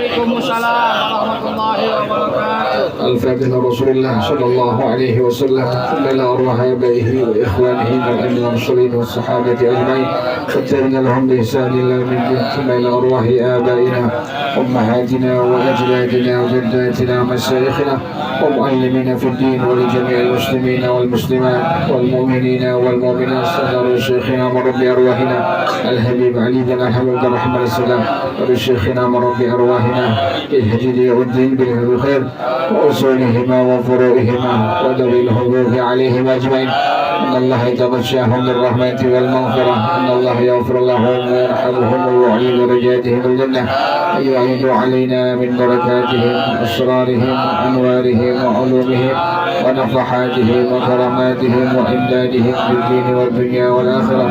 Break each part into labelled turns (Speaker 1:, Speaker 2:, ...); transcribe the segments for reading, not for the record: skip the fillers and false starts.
Speaker 1: Waalaikumsalam warahmatullahi wabarakatuh.
Speaker 2: الفاتحة رسول الله صلى الله عليه وسلم ثم إلى أرواح آبائه وإخوانه من الأئمة المرسلين والصحابة أجمعين والتابعين لهم بإحسان إلى يوم الدين ثم إلى أرواح آبائنا أمهاتنا وأجدادنا وجداتنا ومشايخنا ومعلمين في الدين ولجميع المسلمين والمسلمات والمؤمنين والمؤمنات صلى شيخنا مربي أرواحنا الحبيب علي بن أحمد رحمه السلام ولشيخنا مربي أرواحنا الهدي والدين بالخير وأصولهما وفروعهما وذوي الحقوق عليهم أجمعين إن الله يتغشاهم بالرحمة والمغفرة إن الله يغفر لهم ويرحمهم ويعلي درجاتهم الجنة ويعيد علينا من بركاتهم أسرارهم وأنوارهم وعلومهم ونفحاتهم وكراماتهم وإمدادهم بالدين والدنيا والآخرة.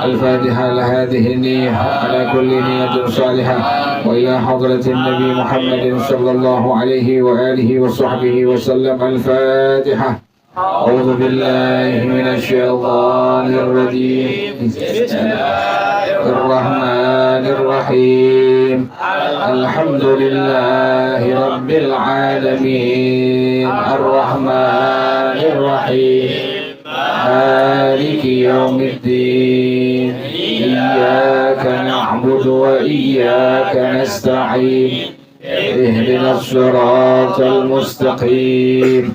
Speaker 2: الفاتحة لهذه النية على كل نية صالحة وإلى حضرة النبي محمد صلى الله عليه وآله وصحبه وسلم. الفاتحة. أعوذ بالله من الشيطان الرجيم. بسم الله الرحمن الرحيم. الحمد لله رب العالمين الرحمن الرحيم مالك يوم الدين إياك نعبد وإياك نستعين اهدنا الصراط المستقيم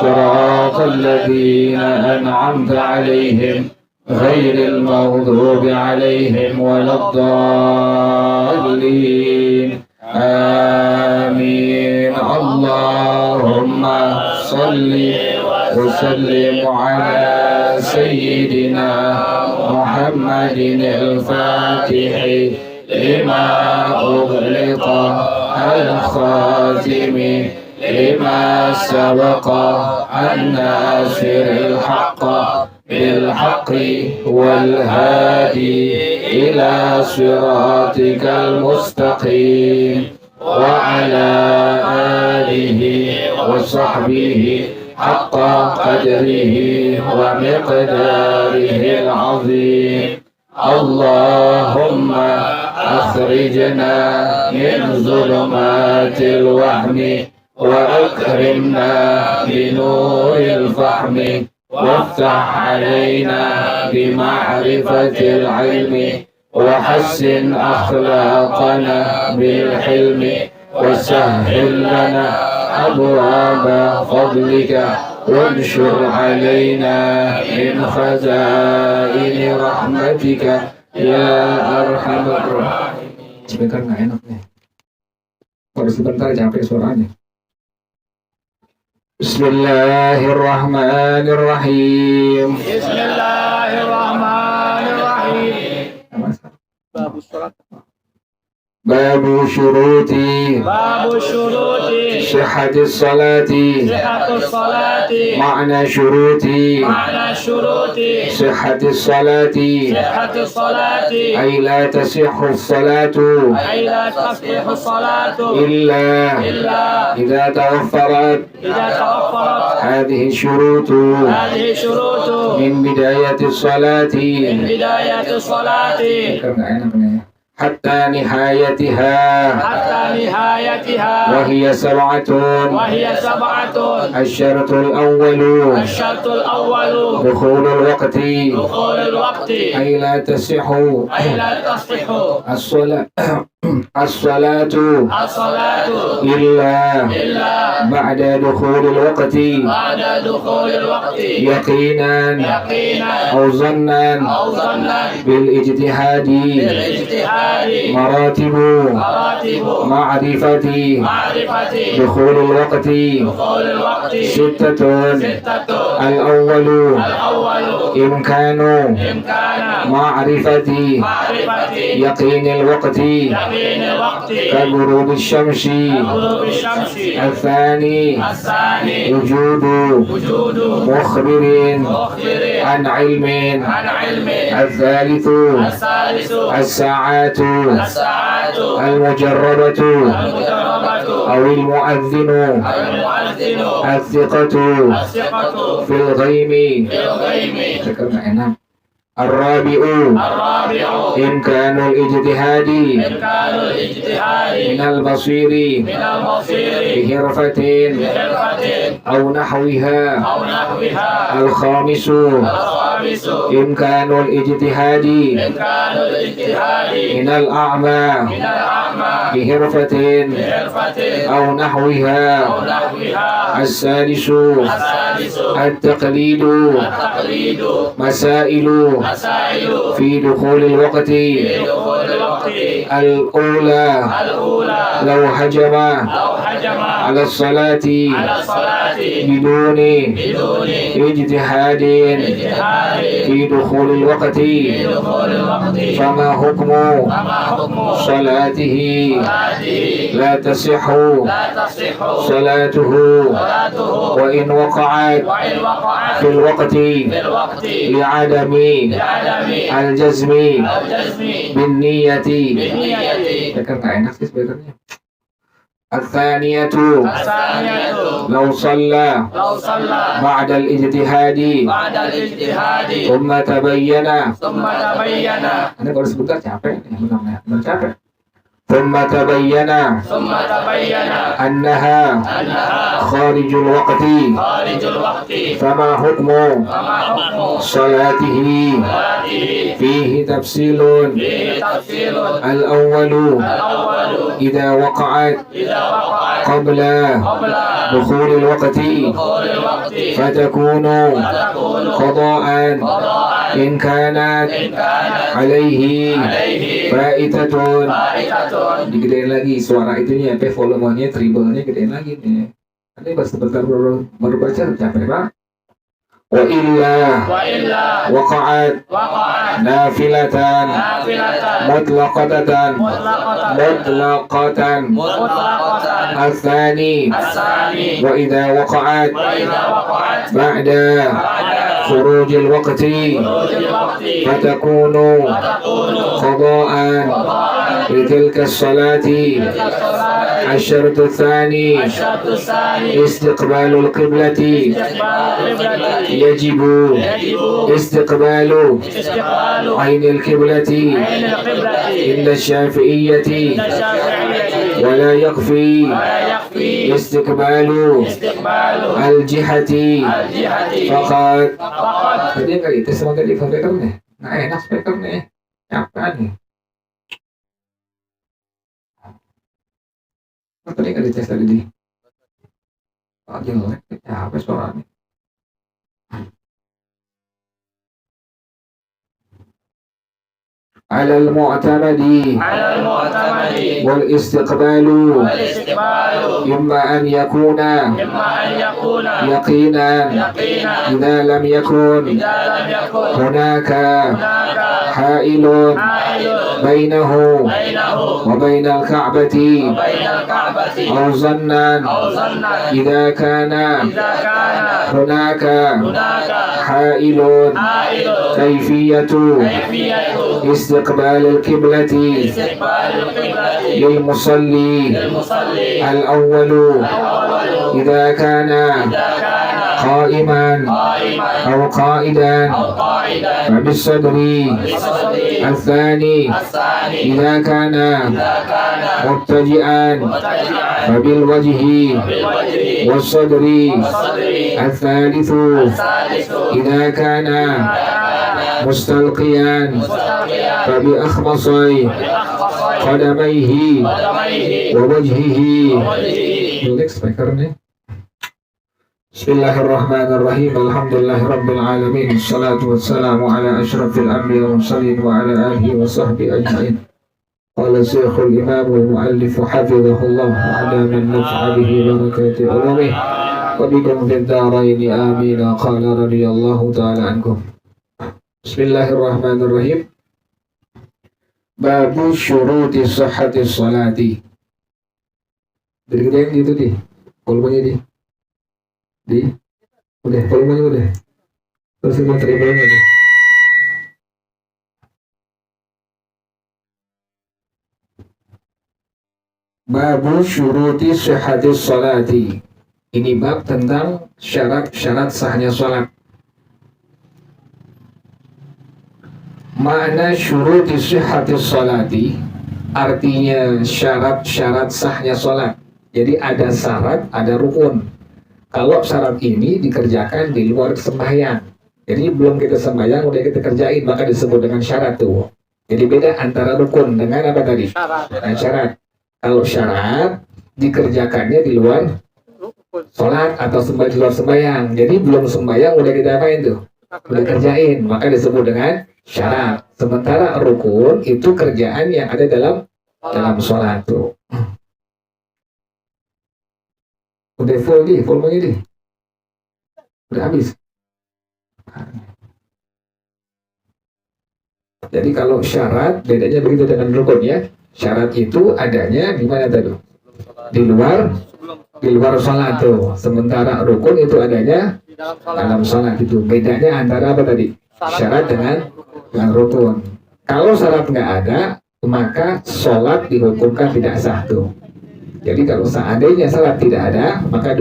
Speaker 2: صراط الذين أنعمت عليهم غير المغضوب عليهم ولا الضالين آمين. اللهم صل وسلم على سيدنا محمد الفاتح لما أغلق الخاتم لما سبق الناصر الحق بالحق والهادي إلى صراطك المستقيم وعلى آله وصحبه حق قدره ومقداره العظيم. اللهم أخرجنا من ظلمات الوهم وأكرمنا بنور الفهم وافتح علينا بمعرفة العلم وحسن أخلاقنا بالحلم وسهل لنا أبواب فضلك وانشر علينا من خزائن رحمتك يا أرحم الراحمين. Sebentar nggak enak nih. Baru sebentar capek suaranya. Bismillahirrahmanirrahim.
Speaker 1: Bismillahirrahmanirrahim. Babu sholat.
Speaker 2: باب شروط صحة الصلاة. معنى شروط صحة الصلاة أي لا تصح الصلاة إلا إذا توفرت هذه الشروط من بداية الصلاة حتى نهايتها وهي سبعة. الشرط الأول دخول الوقت أي لا تصح الصلاة إلا بعد دخول الوقت يقينا أو ظنا بالاجتهاد. مراتب معرفة دخول الوقت ستة. الأول إمكان معرفة يقين الوقت كغروب الشمس. الثاني وجود مخبر عن علم. الثالث الساعات المجربة أو المؤذن الثقة في الغيم. ذكرنا هنا الرابع
Speaker 1: الرابع
Speaker 2: إمكان الاجتهاد
Speaker 1: إمكان الاجتهاد
Speaker 2: من البصير
Speaker 1: من المصير
Speaker 2: بحرفة
Speaker 1: بحرفة
Speaker 2: أو نحوها.
Speaker 1: أو نحوها.
Speaker 2: الخامس
Speaker 1: الخامس
Speaker 2: إمكان الاجتهاد
Speaker 1: إمكان الاجتهاد
Speaker 2: من الأعمى
Speaker 1: من الأعمى
Speaker 2: بحرفة
Speaker 1: بحرفة
Speaker 2: أو نحوها.
Speaker 1: أو نحوها.
Speaker 2: السادس
Speaker 1: السادس
Speaker 2: التقليد
Speaker 1: التقليد
Speaker 2: مسائل
Speaker 1: مسائل
Speaker 2: في دخول الوقت.
Speaker 1: في دخول الوقت
Speaker 2: الأولى
Speaker 1: الأولى
Speaker 2: لو هجم
Speaker 1: لو هجم
Speaker 2: على الصلاة
Speaker 1: على الصلاة
Speaker 2: بدون
Speaker 1: بدون
Speaker 2: اجتهاد
Speaker 1: اجتهاد
Speaker 2: في دخول الوقت
Speaker 1: في دخول الوقت
Speaker 2: فما حكم
Speaker 1: فما حكم
Speaker 2: صلاته؟
Speaker 1: صلاته
Speaker 2: لا تصح
Speaker 1: لا تصح
Speaker 2: صلاته
Speaker 1: صلاته
Speaker 2: وإن وقعت
Speaker 1: وإن وقعت
Speaker 2: في الوقت
Speaker 1: في الوقت
Speaker 2: لعدم
Speaker 1: لعدم
Speaker 2: الجزم
Speaker 1: الجزم
Speaker 2: بالنية.
Speaker 1: بالنية.
Speaker 2: Ya kan nggak enak sih sebenarnya. الثانية
Speaker 1: الثانية
Speaker 2: لو صلى
Speaker 1: لو صلى
Speaker 2: بعد الاجتهاد
Speaker 1: بعد الاجتهاد
Speaker 2: ثم تبين.
Speaker 1: ثم تبين
Speaker 2: Ini kalau sebentar capek nih, benar capek. ثم تبين
Speaker 1: ثم تبين
Speaker 2: أنها
Speaker 1: أنها
Speaker 2: خارج الوقت
Speaker 1: خارج الوقت
Speaker 2: فما حكم
Speaker 1: فما حكم
Speaker 2: صلاته؟
Speaker 1: صلاته
Speaker 2: فيه تفصيل.
Speaker 1: فيه تفصيل.
Speaker 2: الأول
Speaker 1: الأول
Speaker 2: إذا وقعت
Speaker 1: إذا وقعت
Speaker 2: قبل
Speaker 1: قبل
Speaker 2: دخول الوقت
Speaker 1: دخول الوقت
Speaker 2: فتكون
Speaker 1: فتكون
Speaker 2: قضاء
Speaker 1: قضاء
Speaker 2: إن كانت
Speaker 1: إن كانت
Speaker 2: عليه
Speaker 1: عليه
Speaker 2: فائتة.
Speaker 1: فائتة.
Speaker 2: Digedein lagi suara itunya, volumenya, treble-nya gedein lagi nih. Nanti pas sebentar baru baca capek pak. Wa illa
Speaker 1: وإلا
Speaker 2: waqa'at
Speaker 1: وقعت
Speaker 2: nafilatan
Speaker 1: نافلة
Speaker 2: mutlaqatan
Speaker 1: مطلقة مطلقة.
Speaker 2: الثاني
Speaker 1: الثاني
Speaker 2: وإذا وقعت
Speaker 1: وإذا وقعت
Speaker 2: بعد
Speaker 1: بعد
Speaker 2: خروج الوقت
Speaker 1: خروج الوقت
Speaker 2: فتكون
Speaker 1: فتكون
Speaker 2: قضاء
Speaker 1: قضاء
Speaker 2: لتلك الصلاة.
Speaker 1: تلك الصلاة.
Speaker 2: الشرط الثاني
Speaker 1: الشرط الثاني
Speaker 2: استقبال القبلة.
Speaker 1: استقبال القبلة.
Speaker 2: يجب
Speaker 1: يجب
Speaker 2: استقبال
Speaker 1: استقبال
Speaker 2: عين القبلة
Speaker 1: عين القبلة
Speaker 2: عند الشافعية
Speaker 1: عند الشافعية.
Speaker 2: ولا يكفي
Speaker 1: ولا يكفي
Speaker 2: استقبال
Speaker 1: استقبال
Speaker 2: الجهة
Speaker 1: الجهة
Speaker 2: فقط.
Speaker 1: فقط.
Speaker 2: Tadi nggak itu semoga di speaker nih, nggak enak speaker nih, capek nih. Tadi nggak dites tadi di, oh jelek, capek suaranya. على المعتمد
Speaker 1: على المعتمد
Speaker 2: والاستقبال
Speaker 1: والاستقبال
Speaker 2: إما أن يكون
Speaker 1: إما أن يكون
Speaker 2: يقينا
Speaker 1: يقينا
Speaker 2: إذا لم يكن
Speaker 1: إذا لم يكن
Speaker 2: هناك
Speaker 1: هناك
Speaker 2: حائل
Speaker 1: حائل
Speaker 2: بينه
Speaker 1: بينه
Speaker 2: وبين الكعبة
Speaker 1: وبين الكعبة
Speaker 2: أو ظنا
Speaker 1: أو ظنا
Speaker 2: إذا كان
Speaker 1: إذا كان
Speaker 2: هناك
Speaker 1: هناك
Speaker 2: حائل.
Speaker 1: حائل.
Speaker 2: كيفية
Speaker 1: كيفية
Speaker 2: استقبال القبلة
Speaker 1: استقبال القبلة
Speaker 2: للمصلي.
Speaker 1: للمصلي.
Speaker 2: الأول
Speaker 1: الأول
Speaker 2: إذا كان
Speaker 1: إذا كان
Speaker 2: قائما
Speaker 1: قائما
Speaker 2: أو قائدا
Speaker 1: أو قاعدا
Speaker 2: فبالصدر.
Speaker 1: بالصدر.
Speaker 2: الثاني
Speaker 1: الثاني
Speaker 2: إذا كان
Speaker 1: إذا كان
Speaker 2: متجئا
Speaker 1: متجعا
Speaker 2: فبالوجه
Speaker 1: بالوجه
Speaker 2: والصدر.
Speaker 1: والصدر.
Speaker 2: الثالث
Speaker 1: الثالث
Speaker 2: إذا كان
Speaker 1: كان
Speaker 2: مستلقيا
Speaker 1: مستلقيا
Speaker 2: فبأخمصي
Speaker 1: بأخفصي
Speaker 2: قدميه
Speaker 1: قدميه
Speaker 2: ووجهه.
Speaker 1: ووجهه.
Speaker 2: Jelek speakernya. Bismillahirrahmanirrahim. Alhamdulillahirabbil alamin. Wassalatu wassalamu ala asyrafil anbiya'i wal mursalin wa ala alihi wa sahbihi ajmain. Qala Syekhul Imam wal Muallif hafizahullah wa adama an-naf'a bihi barakati ulumih wa bikum fid dharain amin. Qala radhiyallahu ta'ala ankum. Bismillahirrahmanirrahim. Babu syuruti sihhati sholati. Gede-gedein gitu di volumenya udah volumenya udah terus kita terima aja. Babu syuruti sihhati sholati. Ini bab tentang syarat-syarat sahnya sholat. Makna syuruti sihhati sholati artinya syarat-syarat sahnya sholat. Jadi ada syarat, ada rukun. Kalau syarat ini dikerjakan di luar sembahyang, jadi belum kita sembahyang udah kita kerjain, maka disebut dengan syarat tuh. Jadi beda antara rukun dengan apa tadi? Dengan syarat. Kalau syarat dikerjakannya di luar sholat atau di luar sembahyang. Jadi belum sembahyang udah kita apain tuh? Udah kerjain, maka disebut dengan syarat. Sementara rukun itu kerjaan yang ada dalam sholat tuh. Udah full nih. Udah habis. Jadi kalau syarat bedanya begitu dengan rukun ya. Syarat itu adanya di mana tadi? Di luar sholat tuh. Sementara rukun itu adanya dalam sholat itu. Bedanya antara apa tadi? Syarat dengan rukun. Kalau syarat nggak ada, maka sholat dihukumkan tidak sah tuh. Jadi kalau seandainya syarat tidak ada, maka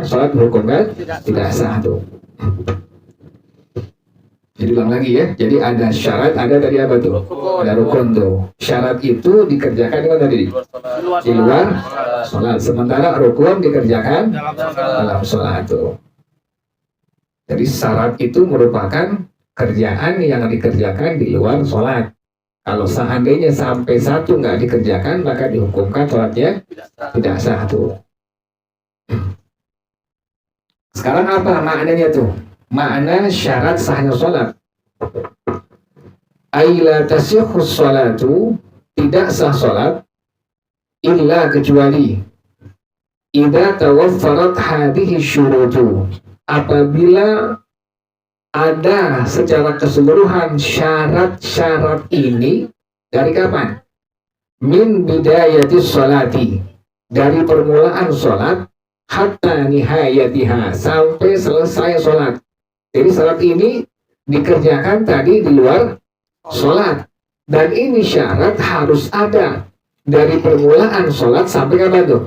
Speaker 2: sholat dihukumkan tidak sah tuh. Jadi ulang lagi ya. Jadi ada syarat, ada tadi apa tuh? Ada rukun tuh. Syarat itu dikerjakan di mana tadi? Di luar sholat. Sementara rukun dikerjakan dalam sholat tuh. Jadi syarat itu merupakan kerjaan yang dikerjakan di luar sholat. Kalau seandainya sampai satu nggak dikerjakan, maka dihukumkan sholatnya tidak sah tuh. Sekarang apa maknanya tuh? Makna syarat sahnya sholat. Aila tasihhu sholatu, tidak sah sholat illa kecuali idza tawaffarat hadhihi syurutu, apabila ada secara keseluruhan syarat-syarat ini. Dari kapan? Min bidayati sholati, dari permulaan sholat, hatta nihayatiha, sampai selesai sholat. Jadi syarat ini dikerjakan tadi di luar sholat. Dan ini syarat harus ada dari permulaan sholat sampai kapan tuh?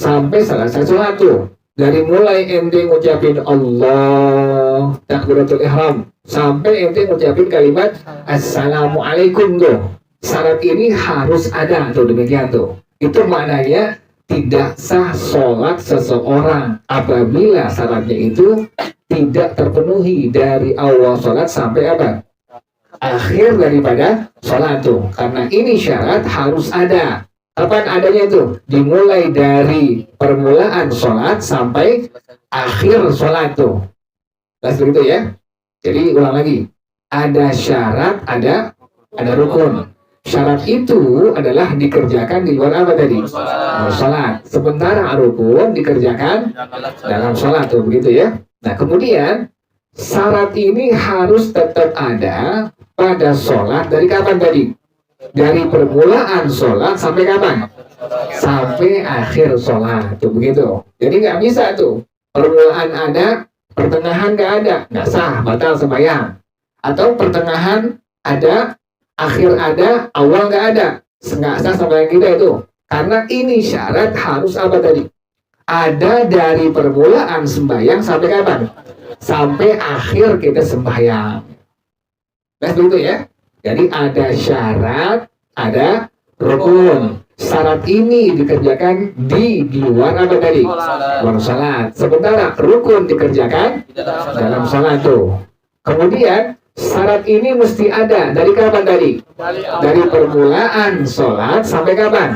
Speaker 2: Sampai selesai sholat tuh. Dari mulai ente ngucapin Allah takbiratul ihram sampai ente ngucapin kalimat assalamualaikum tuh. Syarat ini harus ada tuh, demikian tuh. Itu maknanya tidak sah sholat seseorang apabila syaratnya itu tidak terpenuhi dari awal sholat sampai apa? Akhir daripada sholat tuh. Karena ini syarat harus ada. Kapan adanya itu? Dimulai dari permulaan sholat sampai akhir sholat tuh. Begitu ya. Jadi ulang lagi. Ada syarat, ada rukun. Syarat itu adalah dikerjakan di luar apa tadi? Sholat. Sementara rukun dikerjakan dalam sholat tuh, begitu ya. Nah kemudian syarat ini harus tetap ada pada sholat dari kapan tadi? Dari permulaan sholat sampai kapan? Sampai akhir sholat tuh, begitu. Jadi nggak bisa tuh permulaan ada, pertengahan nggak ada, nggak sah, batal sembahyang. Atau pertengahan ada, akhir ada, awal nggak ada, nggak sah sembahyang kita itu. Karena ini syarat harus apa tadi? Ada dari permulaan sembahyang sampai kapan? Sampai akhir kita sembahyang. Nah begitu ya. Jadi ada syarat, ada rukun. Syarat ini dikerjakan di luar apa tadi? Luar salat. Sementara rukun dikerjakan dalam salat tuh. Kemudian syarat ini mesti ada dari kapan tadi? Dari permulaan sholat sampai kapan?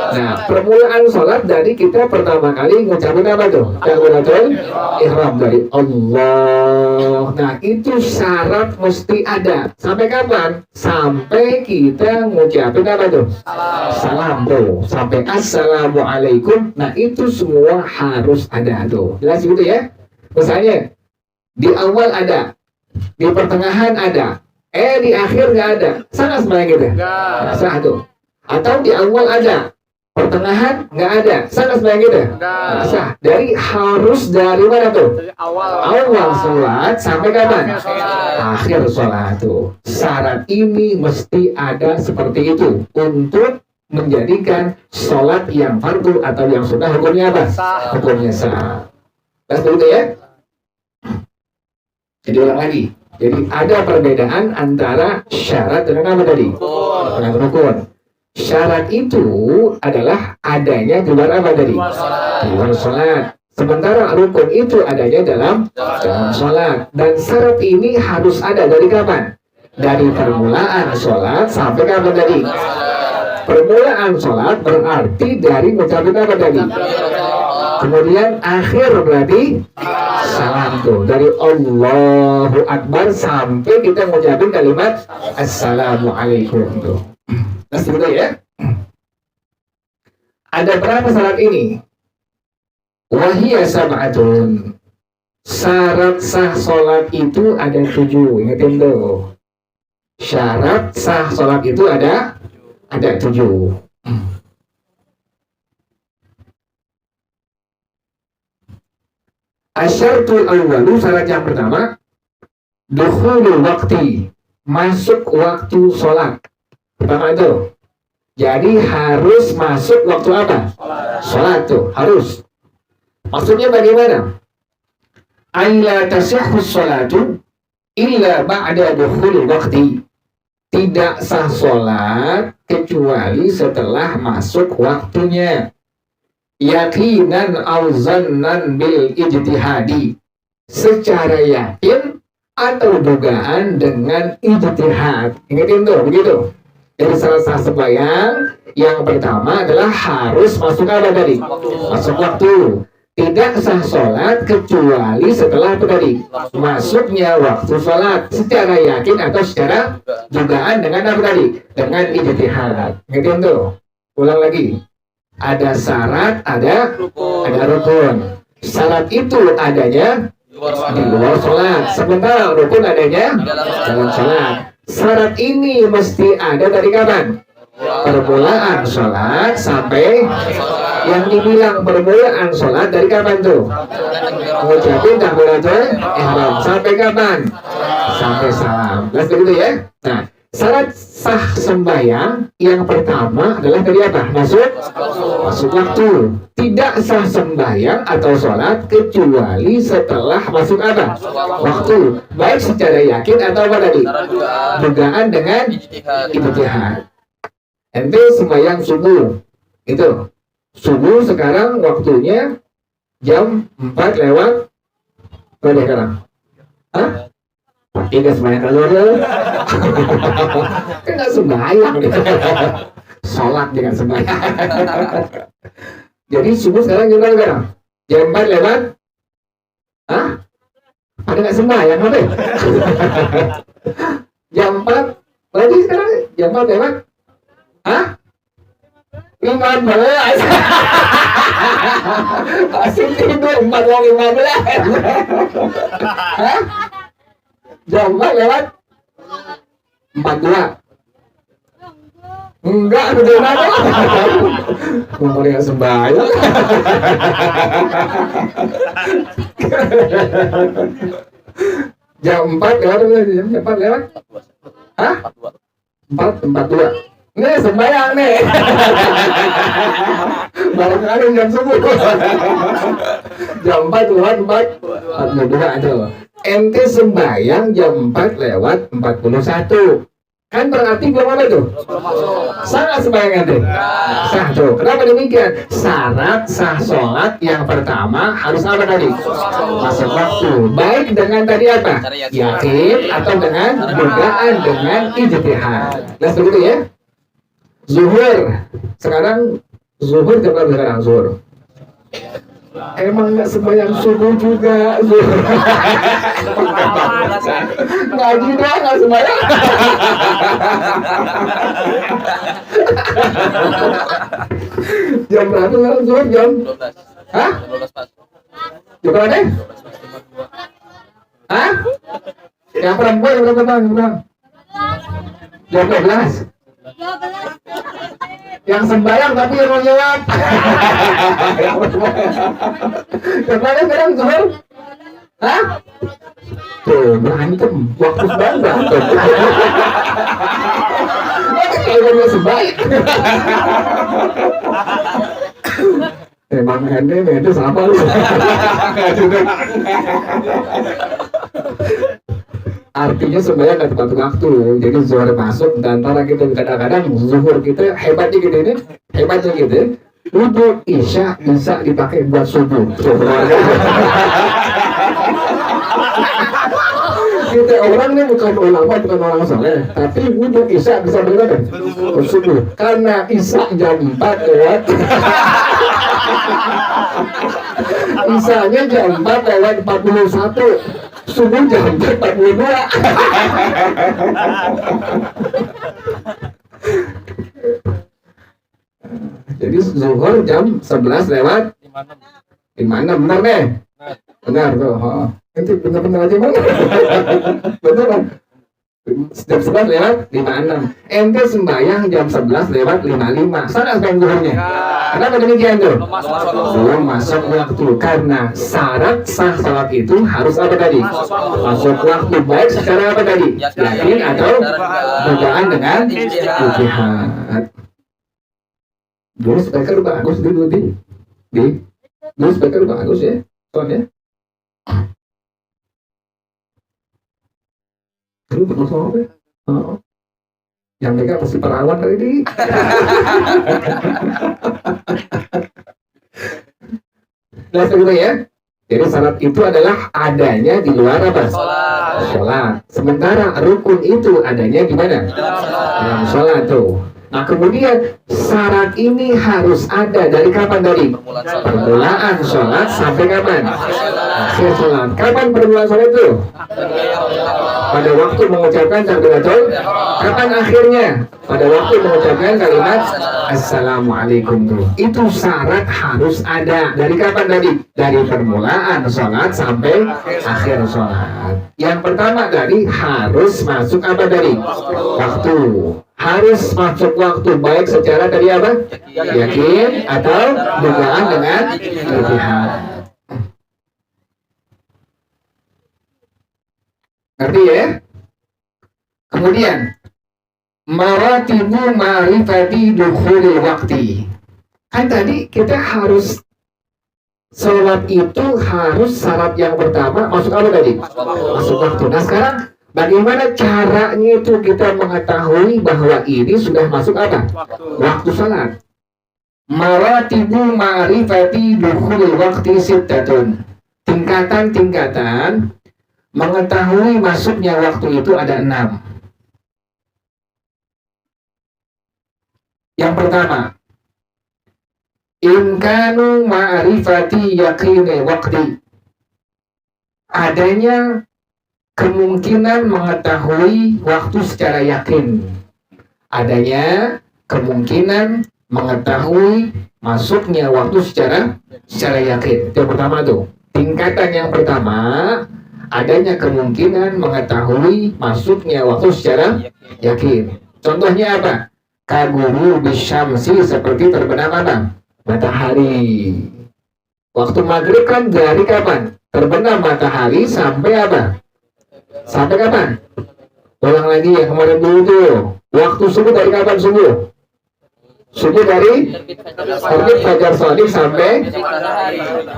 Speaker 2: Nah, permulaan sholat dari kita pertama kali ngucapin apa tuh? Takbiratul ihram dari Allah. Nah, itu syarat mesti ada. Sampai kapan? Sampai kita ngucapin apa tuh? Salam tuh. Sampai assalamualaikum. Nah, itu semua harus ada tuh. Jelas gitu ya? Misalnya di awal ada, di pertengahan ada, di akhir nggak ada, sah sembahyang kita? Nggak sah tuh. Atau di awal ada, pertengahan nggak ada, sah sembahyang kita? Nggak sah. Harus dari mana tuh? Dari awal sholat sampai kapan? Akhir sholat tuh. Syarat ini mesti ada seperti itu untuk menjadikan sholat yang fardu atau yang sunnah hukumnya apa? Hukumnya sah. Betul ya? Jadi ulang lagi. Jadi ada perbedaan antara syarat dengan apa tadi? Dengan rukun. Syarat itu adalah adanya di luar apa tadi? Di luar sholat. Sementara rukun itu adanya dalam sholat. Dan syarat ini harus ada dari kapan? Dari permulaan sholat sampai kapan tadi? Permulaan sholat berarti dari ngucapin apa tadi? Kemudian akhir berarti salam tuh. Dari Allahu Akbar sampai kita ngucapin kalimat Assalamualaikum tuh. Nah, sebentar ya. Ada berapa syarat ini? Wahiyya sab'atun. Syarat sah sholat itu ada 7. Ingatin tuh. Syarat sah sholat itu ada 7. Asyartul awwalu, syarat yang pertama, dukhulul waqti, masuk waktu sholat. Pertama itu. Jadi harus masuk waktu apa? Sholat tuh, harus. Maksudnya bagaimana? Aila tasihhu sholatu illa ba'da dukhulul waqti. Tidak sah sholat kecuali setelah masuk waktunya. Yakinan auzannan bil ijtihadi, secara yakin atau dugaan dengan ijtihad. Ingatin tuh, begitu. Jadi salah sah sembahyang yang pertama adalah harus masuk apa tadi? Masuk waktu. Tidak sah sholat kecuali setelah apa tadi? Masuknya waktu sholat, secara yakin atau secara dugaan dengan apa tadi? Dengan ijtihad. Ingatin tuh. Ulang lagi. Ada syarat, ada rukun. Syarat itu adanya di luar sholat, sementara rukun adanya dalam sholat. Syarat ini mesti ada dari kapan? Permulaan sholat sampai, yang dibilang permulaan sholat dari kapan tuh? Mengucapin takbiratul ihram sampai kapan? Sampai salam. Jelas begitu ya? Nah, syarat sah sembahyang yang pertama adalah dari apa? Masuk waktu. Tidak sah sembahyang atau sholat kecuali setelah masuk apa? Waktu. Baik secara yakin atau apa tadi? Dugaan dengan ijtihad. Ente sembahyang subuh. Itu. Subuh sekarang waktunya jam 4 lewat berapa sekarang? Hah? Tidak sembahyang kalau kan nggak sembahyang, sholat dengan sembahyang. Jadi subuh sekarang jam berapa sekarang? Jam 4 lewat? Hah? Ada nggak sembahyang apa? Jam 4 berarti sekarang jam 4 lewat? Hah? 15. Masih tidur 4:15. Hah? Jam 4 lewat 42. Enggak, udah mana? Ngomong yang sembahyang. Jam 4 lewat berapa? Jam 4 lewat? Hah? 4:42. Nih sembahyang nih. Baru kali jam subuh. Jam 4 lewat 4:42 itu. Ente sembahyang jam 4 lewat 41. Kan berarti belum apa tuh? Sah sembahyang ente? Sah tuh. Kenapa demikian? Syarat sah sholat yang pertama harus apa tadi? Masuk waktu. Baik dengan tadi apa? Yakin atau dengan dugaan dengan ijtihad. Nah begitu ya. Zuhur. Sekarang zuhur jam berapa sekarang zuhur? Emang nggak sembahyang subuh juga zuhur. Ngaji dah nggak sembahyang. Jam berapa sekarang zuhur? Jam 12. Hah? 12 pas. Jam berapa deh? Hah? Yang perempuan yang berapa bang? Jam 12. Yang sembahyang tapi yang mau jawab. Yang mana sekarang zuhur? Hah? Tuh berantem waktu berantem. Kalau mau sembahyang. Emang ente sama lu. Artinya sembahyang nggak tepat waktu. Jadi zuhur masuk, dan antara kita kadang-kadang zuhur kita hebatnya gitu ini, hebatnya gitu. Wudhu isya bisa dipakai buat subuh. Kita orang ini bukan ulama, bukan orang soleh, tapi wudhu isya bisa berapa? Subuh. Karena isya jam 4 lewat. Isanya jam 4 lewat 41. Subuh jam 4.42. Jadi zuhur jam 11 lewat 56, benar deh? Benar tuh. Nanti benar-benar aja bang. Benar bang. Jam 11 lewat 56. Ente sembahyang jam 11 lewat 55. Salah kan zuhurnya? Kenapa demikian tuh? Belum masuk waktu. Karena syarat sah salat itu harus apa tadi? Masuk waktu. Baik secara apa tadi? Yakin atau dugaan dengan ijtihad. Dulu speaker bagus dulu dulu speaker bagus ya soalnya. Dulu pernah sama apa? Yang mereka pasti perawan kali ini. Nah segitu ya. Jadi salat itu adalah adanya di luar apa? Sholat. Sementara rukun itu adanya di mana? Dalam sholat tuh. Nah kemudian syarat ini harus ada dari kapan tadi? Permulaan sholat sampai kapan? Akhir sholat. Kapan permulaan sholat itu? Pada waktu mengucapkan takbiratul. Kapan akhirnya? Pada waktu mengucapkan kalimat Assalamualaikum tuh. Itu syarat harus ada. Dari kapan tadi? Dari permulaan sholat sampai akhir sholat. Yang pertama tadi harus masuk apa tadi? Waktu. Harus masuk waktu, baik secara tadi apa? Yakin atau dugaan dengan ijtihad. Ngerti ya? Kemudian maratibu ma'rifati dukhulil waktu. Kan tadi kita harus sholat itu harus syarat yang pertama masuk apa tadi? Masuk waktu. Nah sekarang bagaimana caranya itu kita mengetahui bahwa ini sudah masuk apa? Waktu salat. Maratibu ma'rifati dukhulil waqti sittatun. Tingkatan-tingkatan mengetahui masuknya waktu itu ada 6. Yang pertama, imkanu ma'rifati yaqini waqti. Adanya kemungkinan mengetahui waktu secara yakin. Adanya kemungkinan mengetahui masuknya waktu secara yakin. Itu yang pertama tuh. Tingkatan yang pertama, adanya kemungkinan mengetahui masuknya waktu secara yakin. Contohnya apa? Kaguru bisyamsi, seperti terbenam apa? Matahari. Waktu maghrib kan dari kapan? Terbenam matahari sampai apa? Sampai kapan? Ulang lagi yang kemarin dulu tuh. Waktu subuh dari kapan subuh? Subuh dari terbit fajar shadiq sampai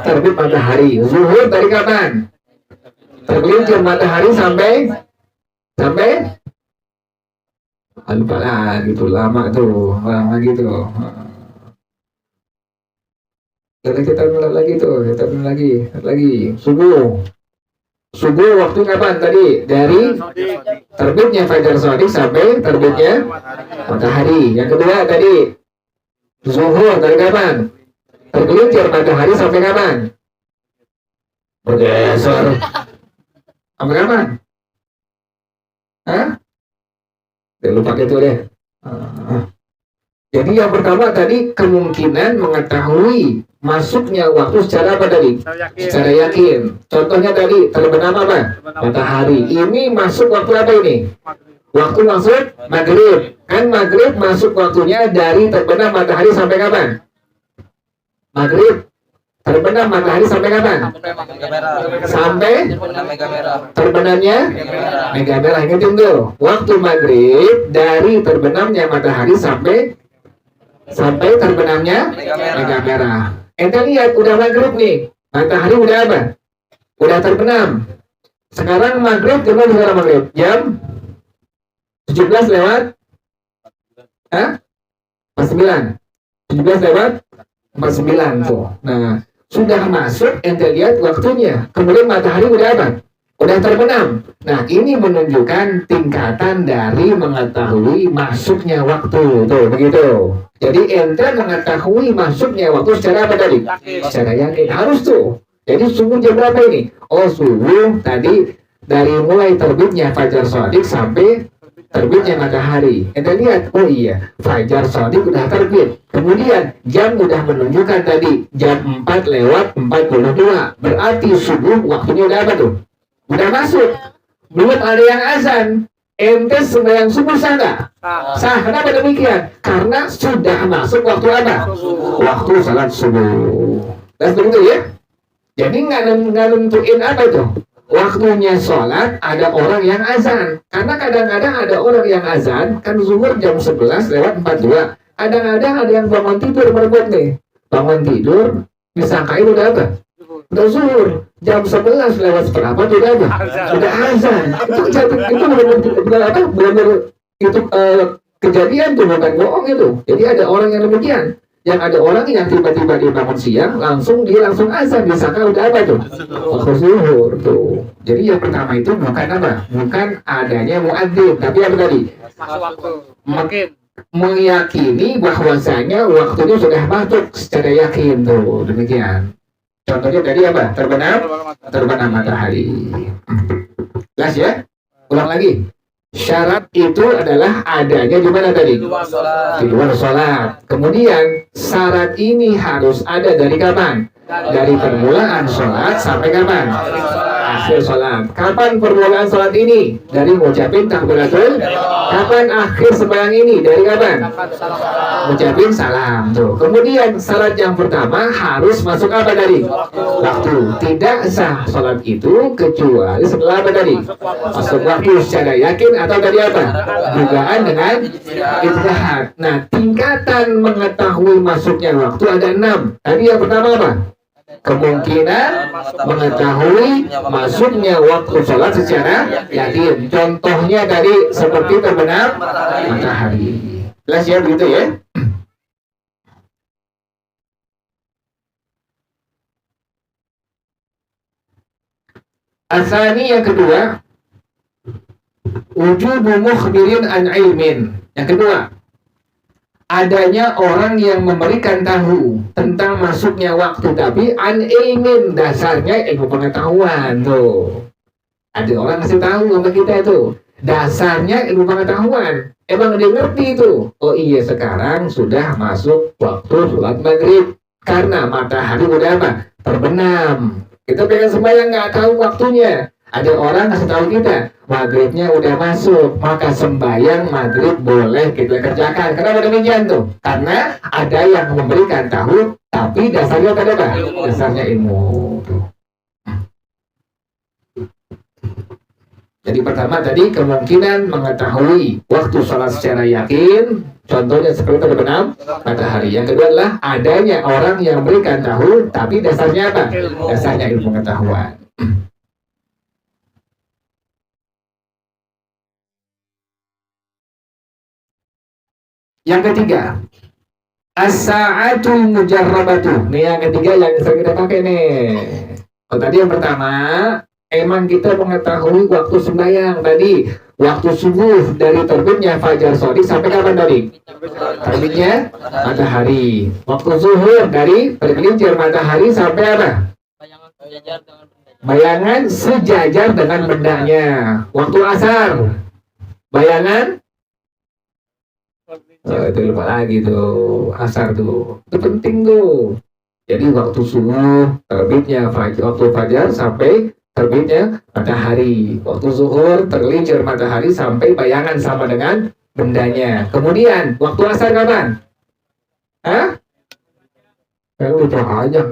Speaker 2: terbit matahari. Zuhur dari kapan? Tergelincir matahari sampai lupa lah gitu, lama gitu. Kita mulai lagi subuh waktu kapan tadi? Dari terbitnya fajar shadiq sampai terbitnya matahari. Yang kedua tadi zuhur dari kapan? Tergelincir matahari sampai kapan? Bergeser sampai kapan? Lupa itu deh. Jadi yang pertama tadi kemungkinan mengetahui masuknya waktu secara apa tadi? Secara yakin. Contohnya tadi terbenam apa? Matahari. Ini masuk waktu apa ini? Waktu masuk maghrib. Kan maghrib masuk waktunya dari terbenam matahari sampai kapan? Maghrib. Terbenam matahari sampai kapan? Sampai terbenamnya mega merah. Ingat tuh. Waktu maghrib dari terbenamnya matahari sampai terbenamnya mega merah. Ente lihat udah maghrib nih, matahari udah apa? Udah terbenam. Sekarang maghrib, jam berapa sekarang maghrib? Jam 17 lewat? Hah? 49. 17 lewat 49 tuh. Nah, sudah masuk, ente lihat waktunya. Kemudian matahari udah apa? Udah terbenam. Nah, ini menunjukkan tingkatan dari mengetahui masuknya waktu. Tuh, begitu. Jadi ente mengetahui masuknya waktu secara apa tadi? Secara yakin. Harus tuh. Jadi subuh jam berapa ini? Oh, subuh tadi dari mulai terbitnya fajar shadiq sampai terbitnya matahari. Ente lihat, oh iya, fajar shadiq udah terbit. Kemudian jam udah menunjukkan tadi jam 4 lewat 42. Berarti subuh waktunya udah apa tuh? Udah masuk. Belum ada yang azan. Ente sembahyang subuh sah nggak? Sah. Kenapa demikian? Karena sudah masuk waktu apa? Waktu salat subuh. Dan begitu ya. Jadi nggak nentuin apa itu? Waktunya sholat ada orang yang azan. Karena kadang-kadang ada orang yang azan, kan zuhur jam 11 lewat 42. Kadang-kadang ada yang bangun tidur berbuat nih. Bangun tidur, disangkain udah apa? Udah zuhur. Jam 11 lewat seperempat udah apa? Udah azan. Itu benar-benar apa? Benar-benar itu kejadian tuh, bukan bohong itu. Jadi ada orang yang demikian. Yang ada orang yang tiba-tiba dia bangun siang, langsung azan, disangka udah apa tuh? Waktu zuhur tuh. Jadi yang pertama itu bukan apa? Bukan adanya muadzin, tapi apa tadi? Meyakini bahwasanya waktunya sudah masuk secara yakin tuh, demikian. Contohnya tadi apa? Terbenam matahari. Jelas ya? Ulang lagi. Syarat itu adalah adanya di mana tadi? Di luar sholat. Kemudian syarat ini harus ada dari kapan? Dari permulaan sholat sampai kapan? Akhir sholat. Kapan permulaan sholat ini? Dari ngucapin takbiratul. Kapan akhir sembahyang ini? Dari kapan? Ngucapin salam. Tuh. Kemudian syarat yang pertama harus masuk apa tadi? Waktu. Tidak sah sholat itu kecuali setelah apa tadi? Masuk waktu secara yakin atau tadi apa? Dugaan dengan ijtihad. Nah, tingkatan mengetahui masuknya waktu ada 6. Tadi yang pertama apa? Kemungkinan mengetahui masuknya waktu sholat secara yakin. Contohnya tadi seperti terbenam matahari. Jelas ya begitu ya? Asani yang kedua, wujubu mukhbirin an ilmin. Yang kedua, adanya orang yang memberikan tahu tentang masuknya waktu, tapi an ilmin, dasarnya ilmu pengetahuan tuh. Ada orang ngasih tahu sama kita itu, dasarnya ilmu pengetahuan. Emang dia ngerti itu. Oh iya, sekarang sudah masuk waktu sholat maghrib karena matahari udah apa? Terbenam. Kita pengen sembahyang nggak tahu waktunya. Ada orang kasih tahu kita, maghribnya udah masuk, maka sembahyang maghrib boleh kita kerjakan. Kenapa demikian tuh? Karena ada yang memberikan tahu, tapi dasarnya apa? Dasarnya ilmu. Tuh. Jadi pertama tadi kemungkinan mengetahui waktu sholat secara yakin, contohnya seperti terbenam matahari. Yang kedua adalah adanya orang yang memberikan tahu, tapi dasarnya apa? Dasarnya ilmu pengetahuan. Yang ketiga, as-sa'atul mujarrabatu. Nih yang ketiga yang sering kita pakai nih. Oh, tadi yang pertama, emang kita mengetahui waktu sembahyang tadi, waktu subuh dari terbitnya fajar shadiq sampai kapan tadi? Terbitnya matahari. Waktu zuhur dari tergelincir matahari sampai apa? Bayangan sejajar dengan bendanya. Waktu asar, bayangan itu lupa lagi tuh, asar tuh, itu penting tuh. Jadi waktu subuh terbitnya waktu fajar sampai terbitnya matahari, waktu zuhur tergelincir matahari sampai bayangan sama dengan bendanya. Kemudian waktu asar kapan? Hah? Lebih panjang.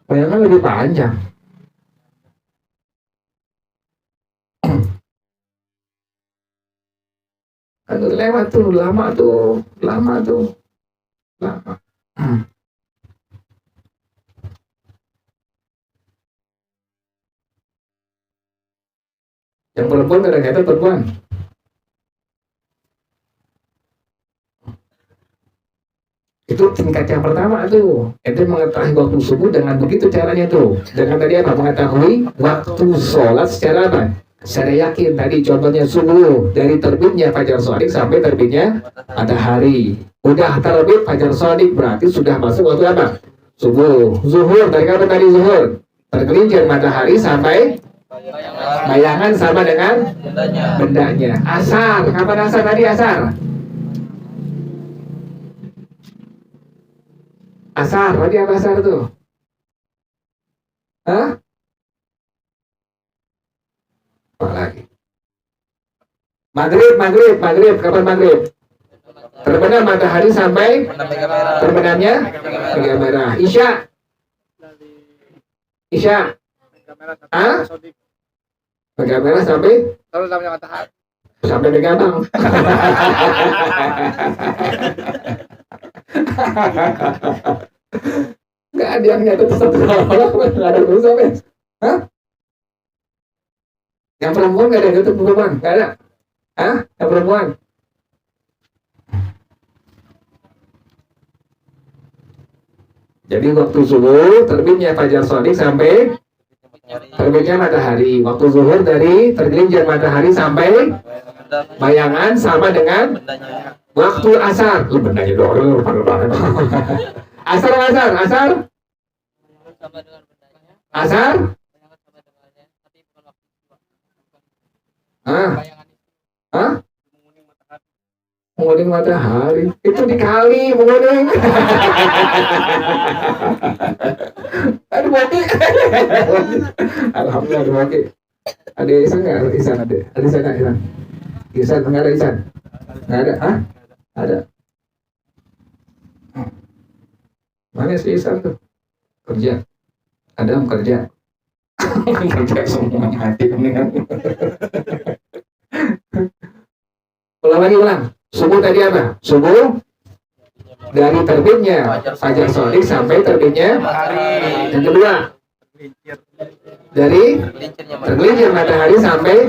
Speaker 2: Bayangan lebih panjang. Aduh, lewat tuh, lama tuh, lama. Yang perempuan kadang-kadang perempuan. Itu tingkat yang pertama tuh. Ente mengetahui waktu subuh dengan begitu caranya tuh. Dengan tadi apa? Mengetahui waktu sholat secara apa? Secara yakin. Tadi contohnya subuh. Dari terbitnya fajar shadiq sampai terbitnya matahari. Udah terbit fajar shadiq berarti sudah masuk waktu apa? Subuh. Zuhur. Dari kapan tadi zuhur? Tergelincir matahari sampai bayangan sama dengan bendanya. Asar. Kapan asar tadi asar? Asar, tadi apa asar tuh? Hah? Apa lagi? Maghrib, kapan maghrib? Terbenam matahari sampai terbenamnya mega merah. Isya. Hah? Mega merah sampai
Speaker 1: matahari.
Speaker 2: sampai mega bang. Nggak ada yang nyata satu orang, nggak ada tuh sampai. Hah? Yang perempuan nggak ada yang perempuan, nggak ada. Hah? Yang perempuan? Jadi waktu subuh terbitnya fajar shadiq sampai terbitnya matahari. Waktu zuhur dari tergelincir matahari sampai bayangan sama dengan waktu asar. Lu bendanya doang, asar. Asar? Hah? Menguning matahari. Itu dikali menguning. Aduh mati. Alhamdulillah aduh mati. Ada Isan nggak? Isan ada. Ada Isan nggak? Isan nggak ada Isan? Nggak ada? Hah? Ada. Mana si Isan tuh? Kerja. Adam kerja. Kerja semua mati mendingan. Ulang. Subuh tadi apa? Subuh dari terbitnya fajar shadiq sampai terbitnya matahari. Yang kedua dari tergelincir matahari sampai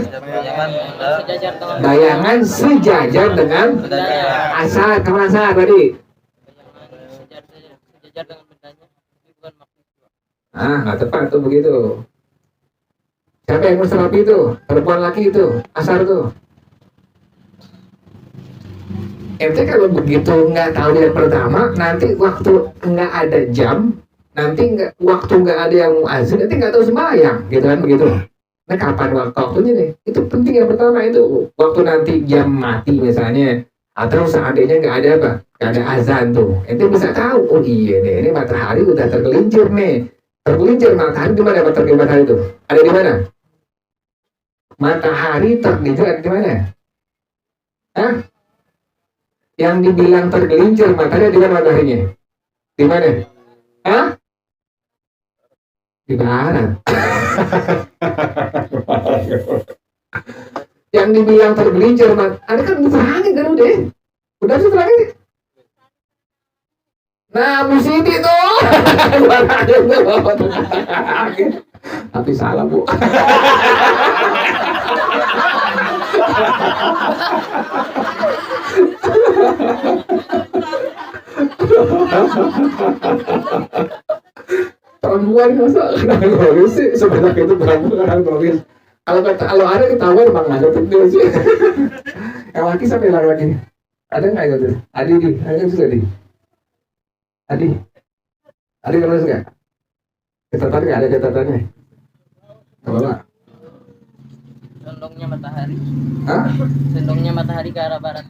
Speaker 2: bayangan sejajar dengan asar. Kapan asar tadi? Nggak tepat tuh begitu. Siapa yang musterapi itu? Perempuan laki itu, asar tuh. Ente kalau begitu nggak tahu yang pertama, nanti waktu nggak ada jam, nanti waktu nggak ada yang mau azan, nanti nggak tahu sembahyang, gitu kan begitu. Nah kapan waktunya nih? Itu penting yang pertama itu. Waktu nanti jam mati misalnya, atau seandainya nggak ada apa, nggak ada azan tuh, ente bisa tahu. Oh iya nih, ini matahari udah tergelincir nih. Tergelincir matahari di mana? Tergelincir matahari itu ada di mana? Matahari tergelincir ada di mana? Hah? Yang dibilang tergelincir matahari di mana mataharinya? Di mana? Hah? Di barat. Yang dibilang tergelincir matahari kan terangin kan udah terangin. Nah, Bu Siti tuh. Tapi salah, Bu. Perempuan masa kenapa sih sebanyak itu perempuan nulis. Kalau ada ketahuan emang ada tuh sih. Yang laki sampai laki ada nggak itu? Adi sudah Adi nulis nggak? Catatan nggak ada catatannya? Coba.
Speaker 1: Condongnya matahari.
Speaker 2: Hah?
Speaker 1: Condongnya matahari ke arah barat.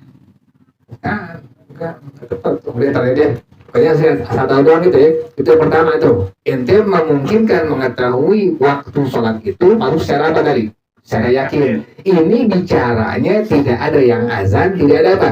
Speaker 2: Enggak tepat. Kemudian tanya dia. Pokoknya saya tahu doang gitu ya. Itu yang pertama itu. Ente memungkinkan mengetahui waktu sholat itu baru secara apa tadi? Secara yakin. Ini bicaranya tidak ada yang azan, tidak ada apa?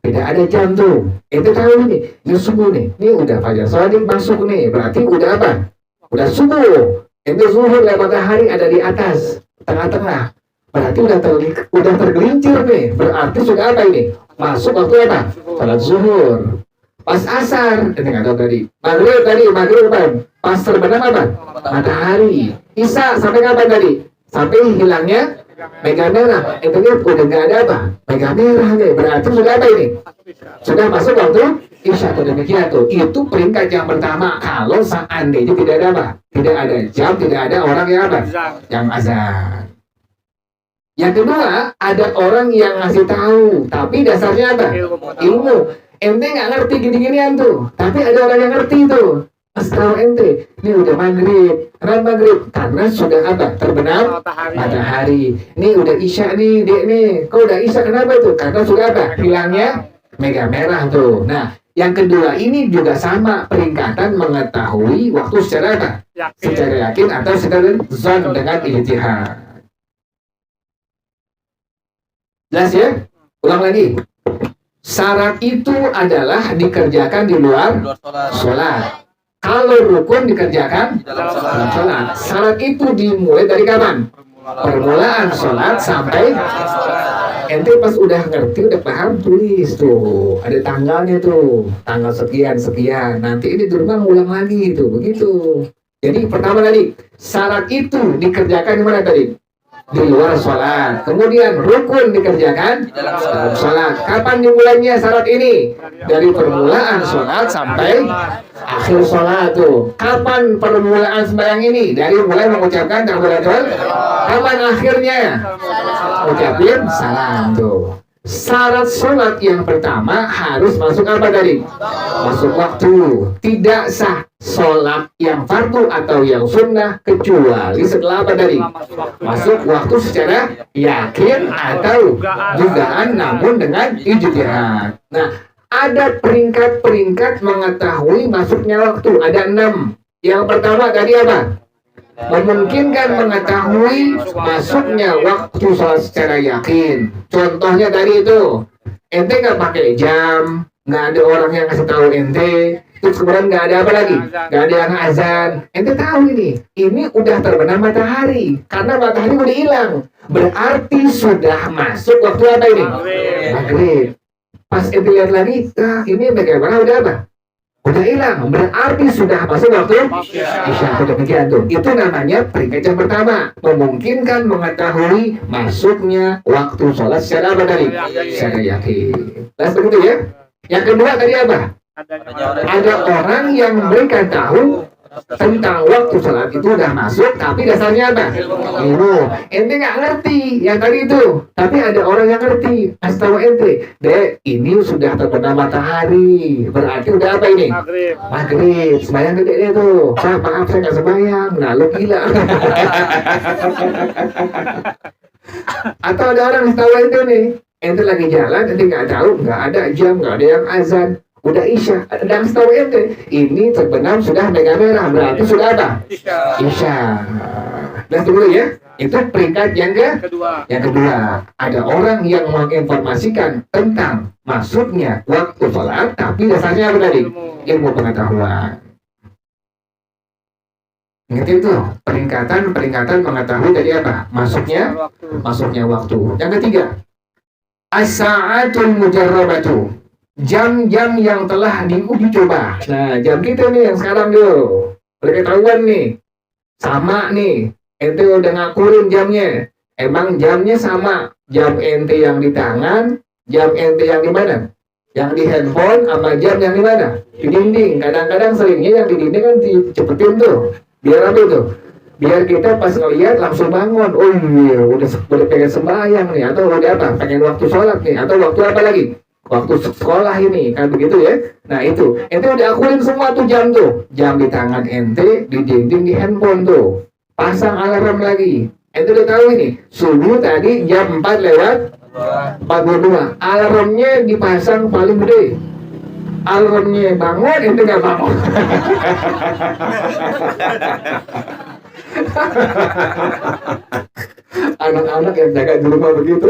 Speaker 2: Tidak ada jam tuh. Ente tahu nih, ini subuh nih. Ini udah fajar shadiq masuk nih. Berarti udah apa? Udah subuh. Ente zuhur lihat matahari ada di atas, tengah-tengah. Berarti udah tergelincir nih. Berarti sudah apa ini? Masuk waktu apa? Salat zuhur. Pas asar, ini nggak tahu tadi. Maghrib apa? Pas terbenam apa? Matahari. Isya sampai kapan tadi? Sampai hilangnya Mega merah. Ente lihat udah nggak ada apa? Mega merah nih. Berarti sudah apa ini? Sudah masuk waktu isya. Demikian tuh. Itu peringkat yang pertama. Kalau seandainya tidak ada apa? Tidak ada jam, tidak ada orang yang apa? Yang azan. Yang kedua, ada orang yang ngasih tahu, tapi dasarnya apa? Ilmu. Ente nggak ngerti gini-ginian tuh, tapi ada orang yang ngerti tuh. Setahu ente, ini udah maghrib, karena sudah apa? Terbenam matahari. Ini udah isya nih, dek nih. Kok udah isya kenapa tuh? Karena sudah apa? Hilangnya mega merah tuh. Nah, yang kedua ini juga sama peringkatan mengetahui waktu secara apa? Secara yakin atau secara zon dengan ijtihad. Jelas ya? Ulang lagi. Syarat itu adalah dikerjakan di luar sholat. Kalau rukun dikerjakan dalam sholat. Syarat itu dimulai dari kapan? Permulaan sholat sampai ente pas udah ngerti, udah paham, tulis tuh. Ada tanggalnya tuh. Tanggal sekian. Nanti ini di rumah ngulang lagi tuh. Begitu. Jadi pertama tadi, syarat itu dikerjakan di mana tadi? Di luar sholat. Kemudian rukun dikerjakan dalam sholat. Kapan dimulainya syarat ini? Dari permulaan sholat sampai akhir sholat tuh. Kapan permulaan sembahyang ini? Dari mulai mengucapkan takbiratul. Kapan akhirnya? Ucapin salam tuh. Syarat sholat yang pertama harus masuk apa tadi? Masuk waktu. Tidak sah sholat yang fardu atau yang sunnah kecuali setelah apa tadi? Masuk waktu secara yakin atau dugaan namun dengan ijtihad. Nah, ada peringkat-peringkat mengetahui masuknya waktu. Ada 6. Yang pertama tadi apa? Memungkinkan mengetahui masuknya waktu sholat secara yakin. Contohnya tadi itu, ente nggak pakai jam, nggak ada orang yang kasih tahu ente, terus kemudian nggak ada apa lagi, nggak ada yang azan. Ente tahu ini udah terbenam matahari, karena matahari udah hilang. Berarti sudah masuk waktu apa ini? Maghrib. Pas ente lihat lagi, ini bagaimana udah apa? Udah hilang, berarti sudah masuk waktu isya. Demikian tuh. Itu namanya peringkat yang pertama, memungkinkan mengetahui masuknya waktu sholat secara apa tadi? Secara yakin. Nah, begitu ya. Yang kedua tadi apa? Ada orang yang memberikan tahu tentang waktu sholat itu udah masuk, tapi dasarnya apa? Ilmu. Ente nggak ngerti yang tadi itu, tapi ada orang yang ngerti. Kasih tahu ente, dek, ini sudah terbenam matahari, berarti udah apa ini? Maghrib. Sembayang gede deh tuh. Maaf saya nggak sembayang. Nah, lu gila. Atau ada orang yang tahu ente nih, ente lagi jalan, ente nggak tahu, nggak ada jam, nggak ada yang azan. Udah isya, dan setahu ente ini terbenam sudah mega merah, berarti sudah apa? Isya. Dan dulu ya, itu peringkat yang kedua. Yang kedua, ada orang yang menginformasikan tentang masuknya waktu sholat, tapi dasarnya apa tadi? Ilmu pengetahuan. Ingat itu, peringkatan mengetahui tadi apa? Masuknya waktu. Yang ketiga, as-sa'atul mujarrabatu. Jam-jam yang telah diuji coba. Nah, jam kita nih yang sekarang tuh udah ketahuan nih, sama nih, ente udah ngakurin jamnya. Emang jamnya sama, jam ente yang di tangan, jam ente yang di mana? Yang di handphone sama jam yang di mana? Di dinding. Kadang-kadang seringnya yang di dinding kan dicepetin tuh. Biar apa itu? Biar kita pas ngeliat langsung bangun. Oh iya, udah pengen sembahyang nih, atau udah apa? Pengen waktu sholat nih, atau waktu apa lagi? Waktu sekolah ini, kan begitu ya. Nah itu, ente udah akuin semua tuh jam tuh. Jam di tangan ente, di dinding, di handphone tuh. Pasang alarm lagi. Ente udah tahu ini, subuh tadi jam 4 lewat 42. Alarmnya dipasang paling gede. Alarmnya bangun, ente gak bangun. Anak-anak yang jaga di rumah begitu.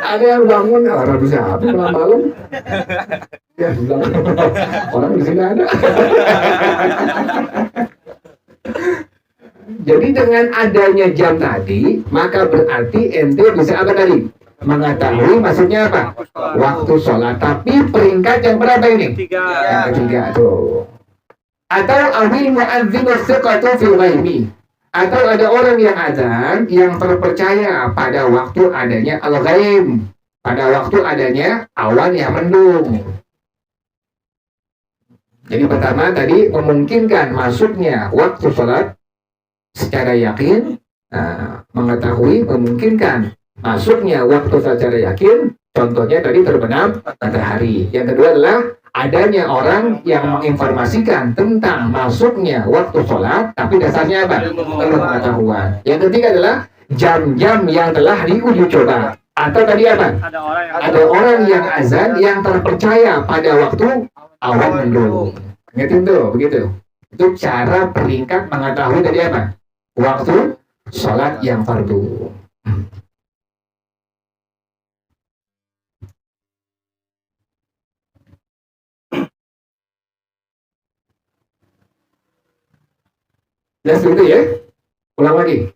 Speaker 2: Ada yang bangun, orang siapa malam-malam? Ya, bilang orang di sini ada. Jadi dengan adanya jam tadi, maka berarti ente bisa apa tadi? Mengetahui maksudnya apa? Waktu sholat. Tapi peringkat yang berapa ini? Yang ketiga tuh. Atau awil mu'adzinu thiqatu fil ghaibi. Atau ada orang yang azan yang terpercaya pada waktu adanya al-ghaib, pada waktu adanya awan yang mendung. Jadi pertama tadi memungkinkan masuknya waktu sholat secara yakin, mengetahui memungkinkan masuknya waktu secara yakin, contohnya tadi terbenam matahari. Yang kedua adalah adanya orang yang menginformasikan tentang masuknya waktu sholat, tapi dasarnya apa? Pengetahuan. Yang ketiga adalah jam-jam yang telah diuji coba. Atau tadi apa? Ada orang yang azan yang terpercaya pada waktu awan mendung. Ngerti tuh, begitu. Itu cara peringkat mengetahui tadi apa? Waktu sholat yang fardu. Jelas begitu ya? Ulang lagi.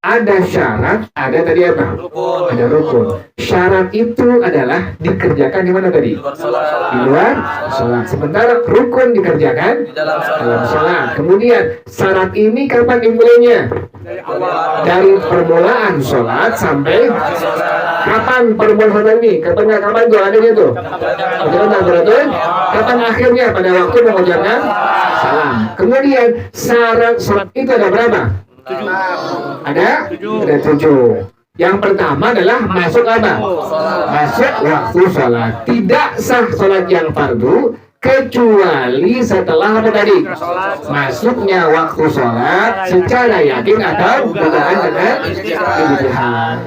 Speaker 2: Ada syarat, ada tadi apa?
Speaker 1: Rukun.
Speaker 2: Ada rukun. Syarat itu adalah dikerjakan di mana tadi? Di luar sholat. Sementara rukun dikerjakan
Speaker 1: Di dalam
Speaker 2: dalam
Speaker 1: sholat.
Speaker 2: sholat. Kemudian syarat ini kapan dimulainya? Dari permulaan sholat sampai kapan permulaan sholat ini? Kapan tuh adanya tuh? Berarti kapan akhirnya? Pada waktu mengucapkan salam. Kemudian syarat sholat itu ada berapa? Ada 7. Yang pertama adalah masuk apa? Masuk waktu sholat. Tidak sah sholat yang fardu kecuali setelah apa tadi? Masuknya waktu sholat secara yakin atau dugaan dengan ijtihad.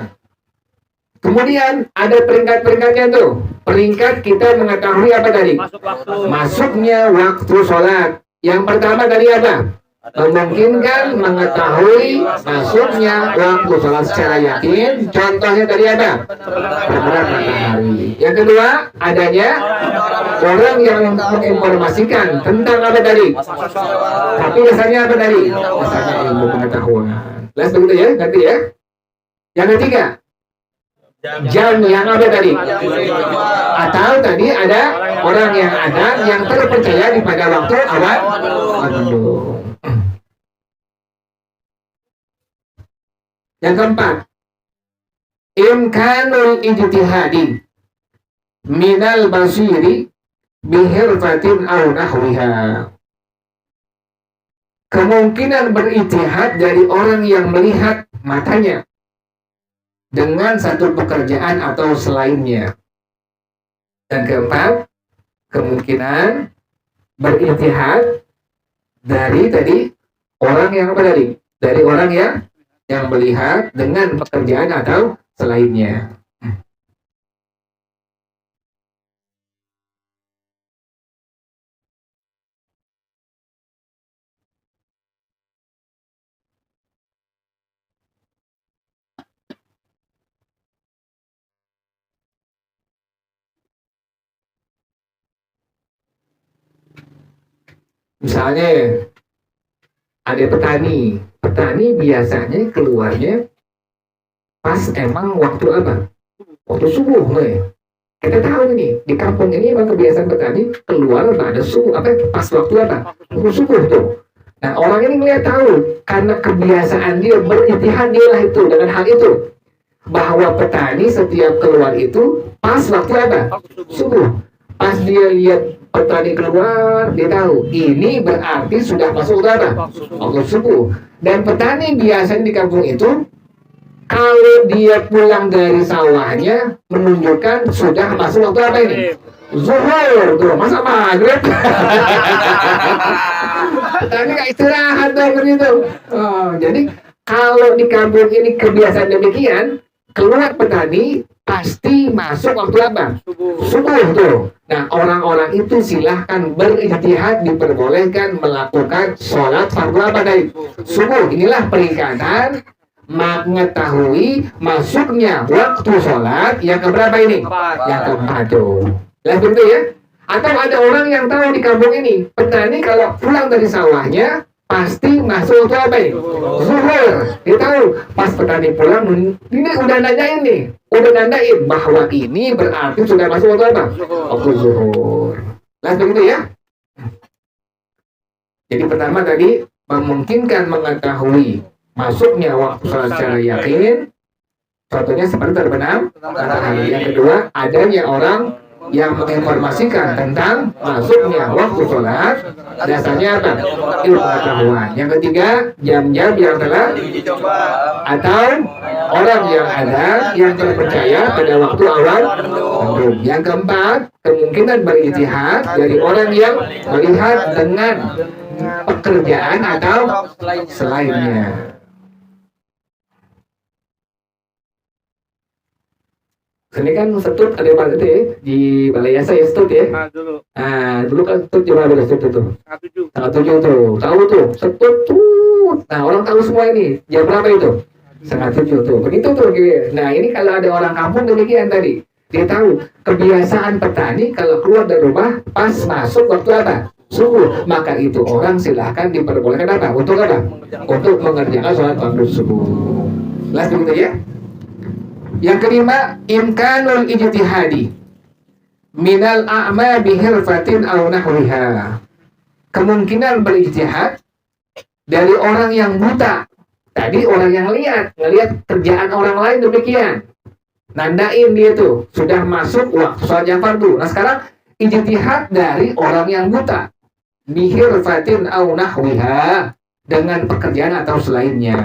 Speaker 2: Kemudian ada peringkat-peringkatnya tuh. Peringkat kita mengetahui apa tadi? Masuknya waktu sholat. Yang pertama tadi apa? Memungkinkan mengetahui masuknya waktu sholat secara yakin. Contohnya tadi ada terbenam matahari. Yang kedua, adanya orang yang menginformasikan tentang apa tadi? Tapi dasarnya apa tadi? Dasarnya ilmu pengetahuan. Jelas begitu ya? Ngerti ya? Yang ketiga, jam yang apa tadi? Atau tadi ada orang yang ada yang terpercaya di pada waktu awan mendung. Yang keempat, imkanul ijtihadi minal basiri bihirfatin aw nahwiha. Kemungkinan berijtihad dari orang yang melihat matanya dengan satu pekerjaan atau selainnya. Dan keempat, kemungkinan berijtihad dari tadi orang yang apa tadi? Dari orang yang melihat dengan pekerjaan atau selainnya. Misalnya ada petani biasanya keluarnya pas emang waktu apa? Waktu subuh nih. Kita tahu nih di kampung ini emang kebiasaan petani keluar pada subuh pas waktu apa? Waktu subuh tuh. Nah orang ini melihat tahu karena kebiasaan dia berijtihad dialah itu dengan hal itu bahwa petani setiap keluar itu pas waktu apa? Subuh. Pas dia lihat petani keluar, dia tahu ini berarti sudah masuk waktu apa? Waktu subuh. Dan petani biasanya di kampung itu kalau dia pulang dari sawahnya menunjukkan sudah masuk waktu apa ini? Zuhur tuh, masa maghrib? Petani nggak istirahat dong begitu. Jadi kalau di kampung ini kebiasaan demikian, keluar petani pasti masuk waktu apa? Subuh tuh. Nah orang-orang itu silahkan berijtihad, diperbolehkan melakukan sholat fardu apa tadi? Subuh. Inilah peringkatan mengetahui masuknya waktu sholat yang keberapa ini? Yang keempat tuh. Lah begitu ya? Atau ada orang yang tahu di kampung ini petani kalau pulang dari sawahnya pasti masuk waktu apa ini? Zuhur. Dia tahu pas petani pulang ini udah nanyain nih, udah nandain bahwa ini berarti sudah masuk waktu apa? Waktu zuhur. Lah begitu ya? Jadi pertama tadi memungkinkan mengetahui masuknya waktu sholat secara yakin. Contohnya seperti terbenam matahari. Yang kedua, adanya orang yang menginformasikan tentang masuknya waktu sholat, dasarnya apa? Ilmu pengetahuan. Yang ketiga, jam-jam yang telah atau orang yang ada yang terpercaya pada waktu awal tentu. Yang keempat, kemungkinan berijtihad dari orang yang melihat dengan pekerjaan atau selainnya. Ini kan setut ada apa itu ya di Balai Yasa ya setut ya. Dulu kan setut di mana setut tuh? Tanggal 7 tuh, tahu tuh setut tuh. Nah orang tahu semua ini. Jam berapa itu? 6:30 tuh. Begitu tuh. Nah ini kalau ada orang kampung demikian tadi, dia tahu kebiasaan petani kalau keluar dari rumah pas masuk waktu apa? Subuh. Maka itu orang silahkan diperbolehkan apa? Untuk apa? Untuk mengerjakan sholat maghrib subuh. Jelas begitu ya? Yang kelima, imkanul ijtihadi minal a'ma bihirfatin aw nahwiha. Kemungkinan berijtihad dari orang yang buta. Tadi orang yang ngelihat kerjaan orang lain demikian. Nandain dia tuh sudah masuk waktu sholat yang fardu. Nah sekarang ijtihad dari orang yang buta bihirfatin aw nahwiha, dengan pekerjaan atau selainnya.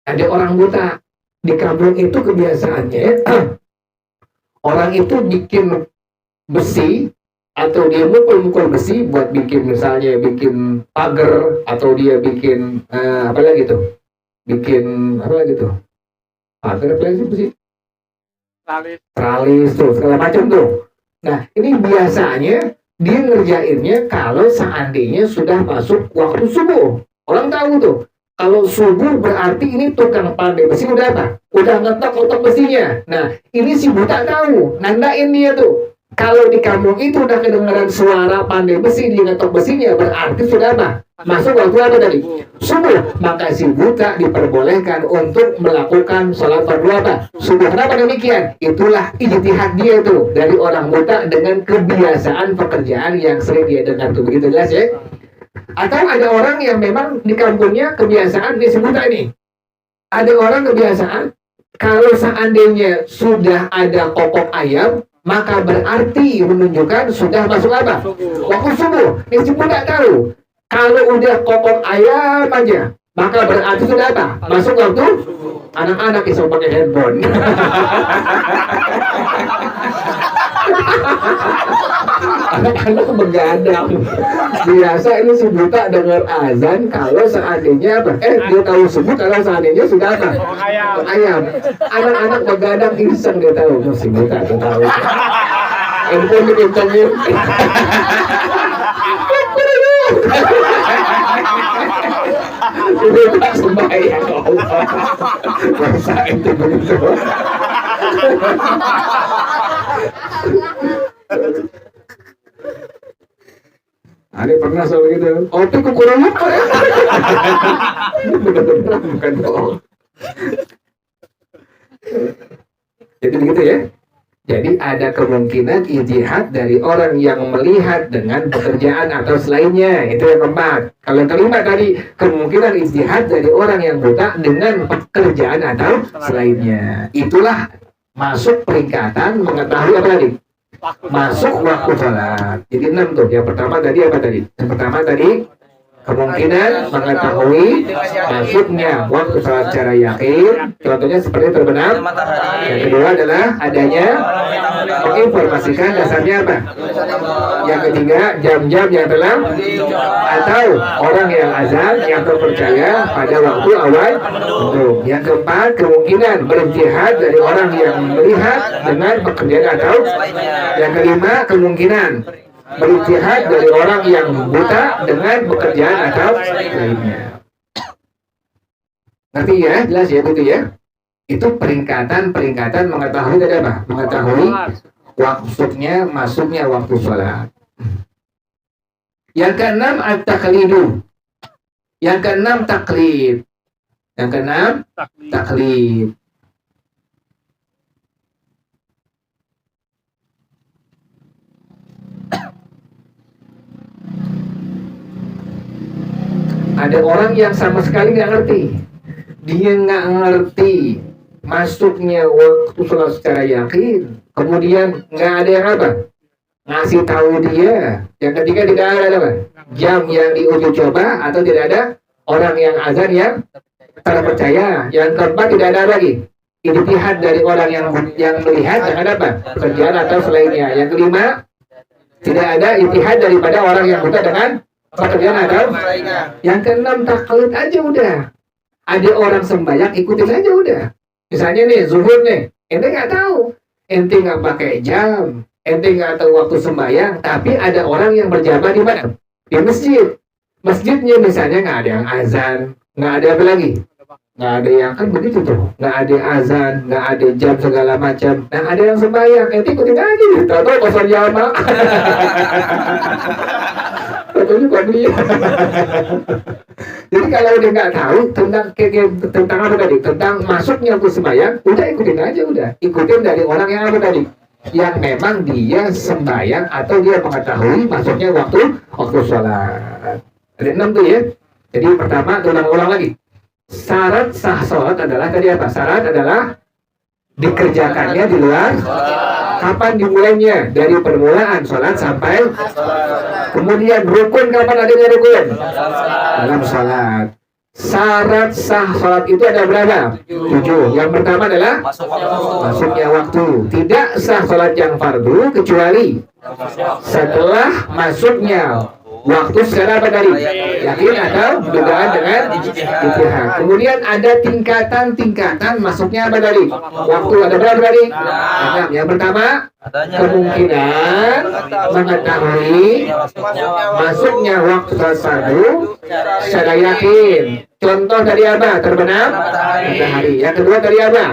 Speaker 2: Ada orang buta di kampung itu kebiasaannya orang itu bikin besi atau dia mukul besi buat bikin misalnya bikin pagar atau dia bikin apa lagi tuh pagar apa lagi besi tralis tuh segala macam tuh. Nah ini biasanya dia ngerjainnya kalau seandainya sudah masuk waktu subuh. Orang tahu tuh kalau subuh berarti ini tukang pandai besi udah apa? Udah ngetok besinya. Nah, ini si buta tahu, nandain dia tuh. Kalau di kampung itu udah kedengaran suara pandai besi, dia ngetok besinya, berarti sudah apa? Masuk waktu apa tadi? Subuh. Maka si buta diperbolehkan untuk melakukan sholat fardu apa? Subuh. Kenapa demikian? Itulah ijtihad dia tuh dari orang buta dengan kebiasaan pekerjaan yang sering dia dengar tuh. Begitu jelas ya? Atau ada orang yang memang di kampungnya kebiasaan disebut ini. Ada orang kebiasaan kalau seandainya sudah ada kokok ayam, maka berarti menunjukkan sudah masuk apa? Waktu subuh. Yang subuh tidak tahu. Kalau udah kokok ayam aja, maka berarti sudah apa? Masuk waktu. Anak-anak bisa pakai handphone. Anak-anak begadang. Biasa ini si buta dengar azan kalau seandainya apa? Dia tahu subuh kalau seandainya sudah apa? Ayam. Anak-anak begadang iseng dia tahu. Si buta dia tahu. Handphone dikencengin. Buta sembahyang Allah. Masa itu begitu. Ada pernah soal gitu. Oke kukurang apa ya? Bener-bener bukan bohong. Jadi begitu ya. Jadi ada kemungkinan ijtihad dari orang yang melihat dengan pekerjaan atau selainnya. Itu yang keempat. Kalau yang kelima tadi, kemungkinan ijtihad dari orang yang buta dengan pekerjaan atau selainnya. Itulah masuk peringkatan mengetahui apa tadi? Masuk waktu sholat. Jadi 6 tuh. Yang pertama tadi apa tadi? Yang pertama tadi kemungkinan mengetahui masuknya waktu sholat secara yakin. Contohnya seperti terbenam. Yang kedua adalah adanya menginformasikan dasarnya apa? Yang ketiga jam-jam yang telah atau orang yang azan yang terpercaya pada waktu awal. Yang keempat kemungkinan berijtihad dari orang yang melihat dengan pekerjaan atau. Yang kelima kemungkinan berijtihad dari orang yang buta dengan pekerjaan atau lainnya. Ngerti ya? Jelas ya begitu ya? Itu peringkatan mengetahui tadi apa? Mengetahui waktunya masuknya waktu sholat. Yang keenam at-taqlidu. Yang keenam taklid. Yang keenam, taklid. Ada orang yang sama sekali nggak ngerti. Dia nggak ngerti masuknya waktu sholat secara yakin. Kemudian nggak ada yang apa? Ngasih tahu dia. Yang ketiga tidak ada apa? Jam yang diuji coba atau tidak ada orang yang azan yang terpercaya. Yang keempat tidak ada lagi ijtihad dari orang yang melihat dengan apa? Pekerjaan atau selainnya. Yang kelima tidak ada ijtihad daripada orang yang buta dengan pekerjaan atau yang keenam taklid aja udah. Ada orang sembahyang ikutin aja udah. Misalnya nih zuhur nih, ente nggak tahu, ente nggak pakai jam, ente nggak tahu waktu sembahyang, tapi ada orang yang berjamaah di mana? Di masjid. Masjidnya misalnya nggak ada yang azan, nggak ada apa lagi, nggak ada yang kan begitu tuh, nggak ada azan, nggak ada jam segala macam, nah ada yang sembahyang, ente ikutin aja, tahu-tahu kosong jamaah. Betul juga dia. Jadi kalau udah nggak tahu tentang apa tadi, tentang masuknya waktu sembahyang, udah ikutin aja udah. Ikutin dari orang yang apa tadi, yang memang dia sembahyang atau dia mengetahui masuknya waktu sholat. Ada 6 tuh ya. Jadi pertama, ulang-ulang lagi. Syarat sah sholat adalah tadi apa? Syarat adalah dikerjakannya di luar. Kapan dimulainya? Dari permulaan sholat sampai kemudian rukun, kapan adanya rukun? Dalam sholat. Syarat sah sholat itu ada berapa? 7. Yang pertama adalah masuknya waktu. Tidak sah sholat yang fardu kecuali setelah masuknya waktu secara apa tadi? Yakin atau dugaan dengan ijtihad. Kemudian ada tingkatan masuknya apa tadi? Waktu ada berapa tadi? Yang pertama, kemungkinan mengetahui masuknya waktu fardu secara yakin. Contoh tadi apa? Terbenam matahari. Yang kedua tadi apa?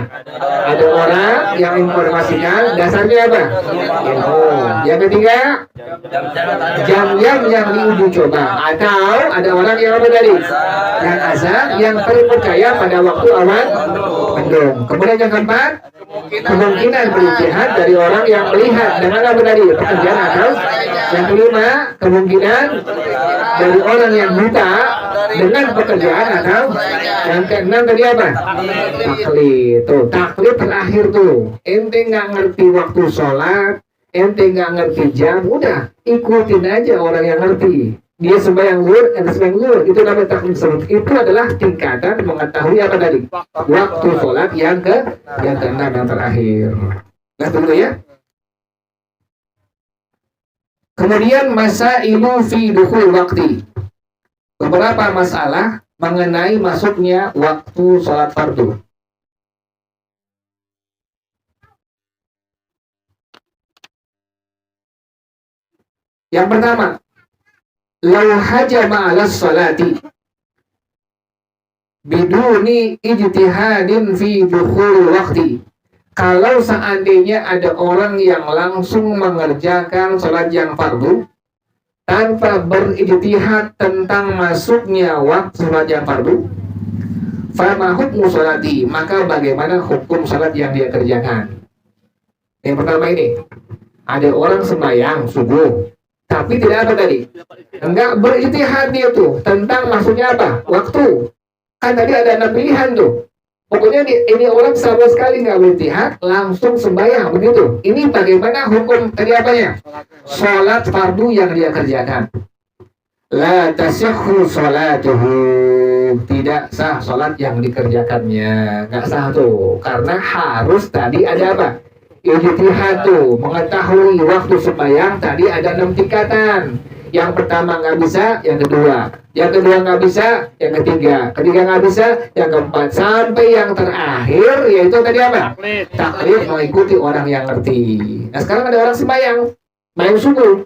Speaker 2: Ada orang yang informasikan dasarnya apa? Yang ketiga, jam-jam yang diuji coba atau ada orang yang apa tadi? Yang azan yang terpercaya pada waktu awal mendung. Kemudian yang keempat, kemungkinan berijtihad dari orang yang melihat dengan apa tadi? Pekerjaan atau yang kelima, kemungkinan dari orang yang buta dengan pekerjaan atau yang keenam tadi apa? Taklid. Tuh, taklid terakhir tuh. Ente nggak ngerti waktu sholat, ente nggak ngerti jam, udah ikutin aja orang yang ngerti. Dia sembahyang zuhur, ente sembahyang zuhur. Itu namanya taklid. Itu adalah tingkatan mengetahui apa tadi? Waktu sholat yang keenam, yang terakhir. Nah, dulu ya. Kemudian masailu fi dukhul waktu. Beberapa masalah mengenai masuknya waktu sholat fardu. Yang pertama, lau hajama ala sholati biduni ijtihadin fi dukhul waktu. Kalau seandainya ada orang yang langsung mengerjakan sholat yang fardu tanpa berijtihad tentang masuknya waktu sholat yang fardu, fama hukmu sholati, maka bagaimana hukum sholat yang dia kerjakan? Yang pertama ini, ada orang sembahyang subuh, tapi tidak apa tadi? Enggak berijtihad dia tuh tentang masuknya apa? Waktu. Kan tadi ada 6 pilihan tuh. Pokoknya ini orang sama sekali nggak berijtihad, langsung sembahyang begitu. Ini bagaimana hukum tadi apanya? Sholat fardu yang dia kerjakan. La tasihhu sholatuhu, tidak sah sholat yang dikerjakannya, nggak sah tuh. Karena harus tadi ada apa? Ijtihad tuh, mengetahui waktu sembahyang tadi ada 6 tingkatan. Yang pertama nggak bisa, yang kedua nggak bisa, yang ketiga nggak bisa, yang keempat sampai yang terakhir yaitu tadi apa? Taklid, mengikuti orang yang ngerti. Nah sekarang ada orang sembahyang subuh,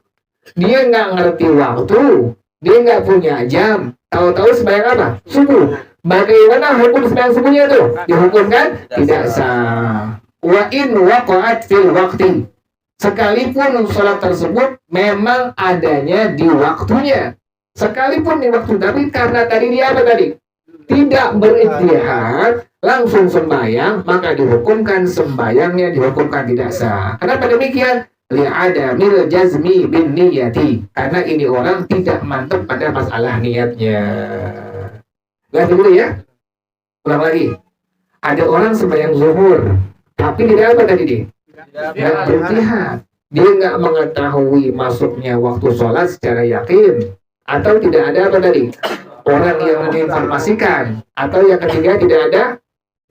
Speaker 2: dia nggak ngerti waktu, dia nggak punya jam, tahu-tahu sembahyang apa? Subuh. Bagaimana hukum sembahyang subuhnya tuh? Dihukumkan tidak sah. Wa in waqa'at fil waqti, sekalipun sholat tersebut memang adanya di waktunya, sekalipun di waktu, tapi karena tadi dia apa tadi? tidak berijtihad langsung sembahyang, maka dihukumkan sembahyangnya dihukumkan tidak sah. Kenapa demikian? Li'adamil jazmi bin niyati, karena ini orang tidak mantap pada masalah niatnya. Lihat dulu ya. Ulang lagi. Ada orang sembahyang zuhur, tapi tidak apa tadi dia? Tidak berijtihad. Dia nggak mengetahui masuknya waktu sholat secara yakin, atau tidak ada apa tadi? Orang yang menginformasikan, atau yang ketiga tidak ada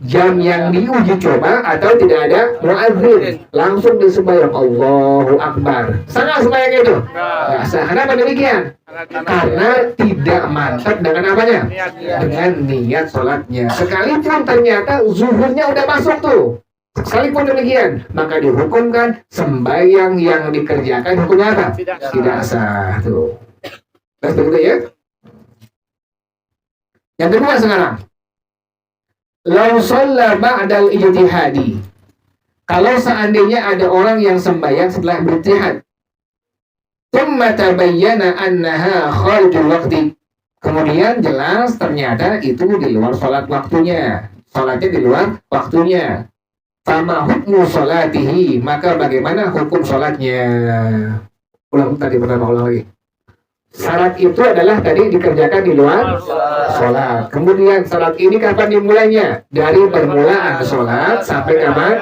Speaker 2: jam yang diuji coba, atau tidak ada muadzin, langsung disembahyang Allahu Akbar. Sangat sembahyang itu. Nggak sah. Kenapa demikian? Karena tidak mantap dengan apanya? Dengan niat sholatnya. Sekalipun ternyata zuhurnya udah masuk tuh, sekalipun demikian, maka dihukumkan sembahyang yang dikerjakan hukumnya apa? Tidak sah tuh. Terus begitu ya. Yang kedua sekarang, lau shalla ba'dal ijtihadi. Kalau seandainya ada orang yang sembahyang setelah berijtihad, tsumma tabayyana annaha kharijul waqti. Kemudian jelas ternyata itu di luar sholat waktunya. Sholatnya di luar waktunya. Fama hukmu sholatihi, maka bagaimana hukum sholatnya? Ulang tadi, pertama ulang lagi. Syarat itu adalah tadi dikerjakan di luar sholat. Kemudian syarat ini kapan dimulainya? Dari permulaan sholat sampai kapan?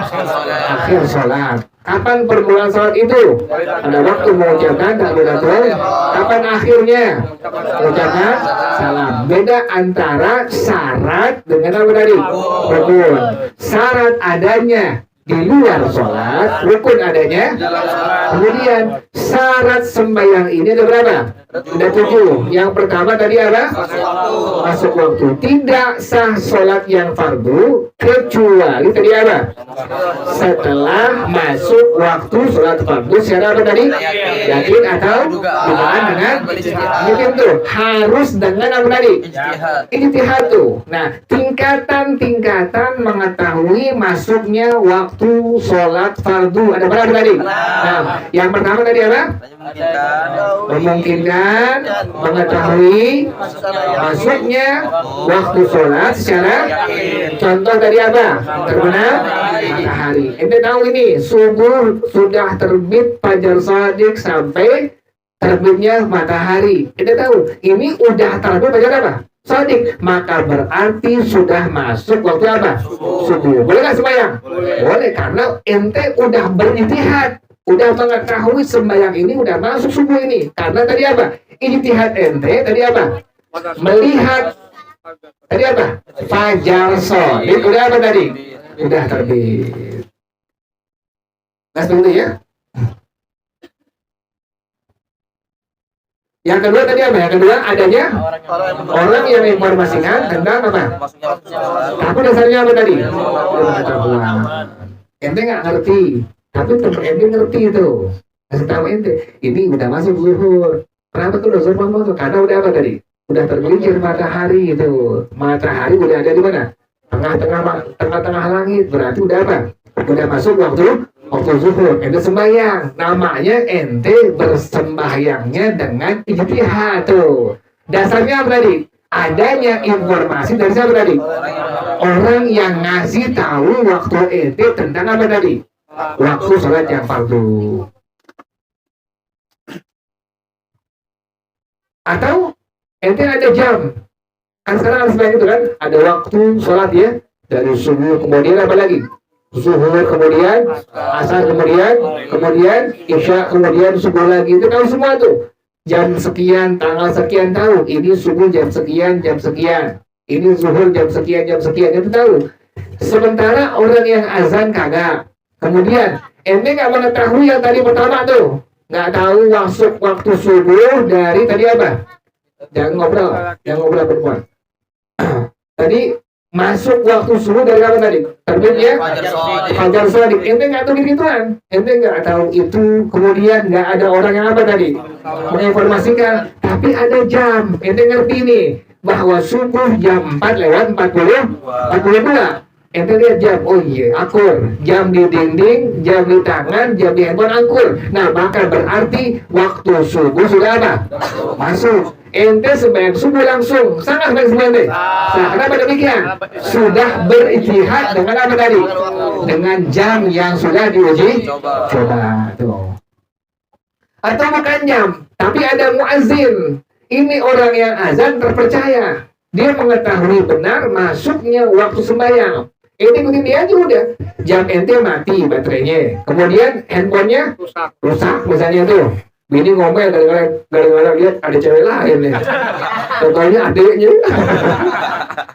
Speaker 2: Akhir sholat. Kapan permulaan sholat itu? Pada waktu mengucapkan takbiratul. Kapan akhirnya? Mengucapkan salam. Beda antara syarat dengan apa tadi? Rukun. Syarat adanya di luar sholat, rukun adanya. Kemudian syarat sembahyang ini ada berapa? Ada 7. Yang pertama tadi apa? Masuk waktu. Tidak sah sholat yang fardu kecuali tadi apa? Setelah masuk waktu sholat fardu secara apa tadi? Yakin atau dugaan dengan yakin tuh. Harus dengan apa tadi? Ijtihad tuh. Nah, tingkatan-tingkatan mengetahui masuknya waktu sholat fardu ada berapa tadi? Nah, yang pertama tadi apa? Memungkinkan mengetahui masuknya waktu sholat secara contoh tadi apa? Terbenam matahari. Ente tahu ini subuh sudah terbit fajar shadiq sampai terbitnya matahari. Ente tahu ini udah terbit fajar apa? Shadiq, maka berarti sudah masuk waktu apa? Subuh. Boleh nggak sembahyang? Boleh, karena ente udah berijtihad, udah mengetahui sembahyang ini udah masuk subuh ini. Karena tadi apa? Ijtihad ente tadi apa? Melihat tadi apa? Fajar shadiq. Udah apa tadi? Udah terbit. Nah, seperti itu ya. Yang kedua tadi apa? Yang kedua adanya orang yang menginformasikan tentang apa? Tapi dasarnya apa tadi? Pengetahuan. Ente nggak ngerti, tapi teman ente ngerti itu. Kasih tahu ente, ini udah masuk zuhur. Kenapa tuh udah zuhur masuk? Karena udah apa tadi? Udah tergelincir matahari itu. Matahari udah ada di mana? Tengah-tengah langit. Berarti udah apa? Udah masuk waktu zuhur. Ente sembahyang. Namanya ente bersembahyangnya dengan ijtihad tuh. Dasarnya apa tadi? Adanya informasi dari siapa tadi? Orang yang ngasih tahu waktu ente tentang apa tadi? Waktu sholat yang fardu. Atau ente ada jam. Kan sekarang harus banyak itu kan? Ada waktu sholat ya. Dari subuh kemudian apa lagi? Zuhur kemudian, asar kemudian isya kemudian subuh lagi. Itu tahu semua tuh. Jam sekian, tanggal sekian tahu. Ini subuh jam sekian, ini zuhur jam sekian. Itu tahu. Sementara orang yang azan kagak. Kemudian ente nggak mengetahui yang tadi pertama tuh. Nggak tahu masuk waktu subuh dari tadi apa? Jangan ngobrol perempuan. Tadi masuk waktu subuh dari apa tadi? Terbitnya fajar shadiq. Ente nggak tahu gituan. Ente nggak tahu itu. Kemudian nggak ada orang yang apa tadi menginformasikan. Tapi ada jam. Ente ngerti nih bahwa subuh jam 4 lewat 42. Ente lihat jam. Oh iya, akur. Jam di dinding, jam di tangan, jam di handphone akur. Nah, maka berarti waktu subuh sudah apa? Masuk. ente sembahyang subuh langsung, sangat sembahyang subuh ente. Nah, kenapa demikian? Sudah berijtihad dengan apa tadi? Dengan jam yang sudah diuji coba tuh. Atau bukan jam, tapi ada muazzin. Ini orang yang azan terpercaya. Dia mengetahui benar masuknya waktu sembahyang. Ente ikutin dia aja udah. Jam ente mati baterainya. Kemudian handphonenya rusak misalnya tuh. Bini ngomel gara-gara lihat ada cewek lain nih. Contohnya adiknya.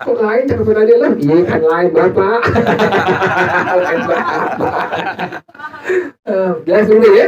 Speaker 2: Kok lain cakepin aja lah. Iya kan lain bapak. Lain bapak. Jelas dulu ya.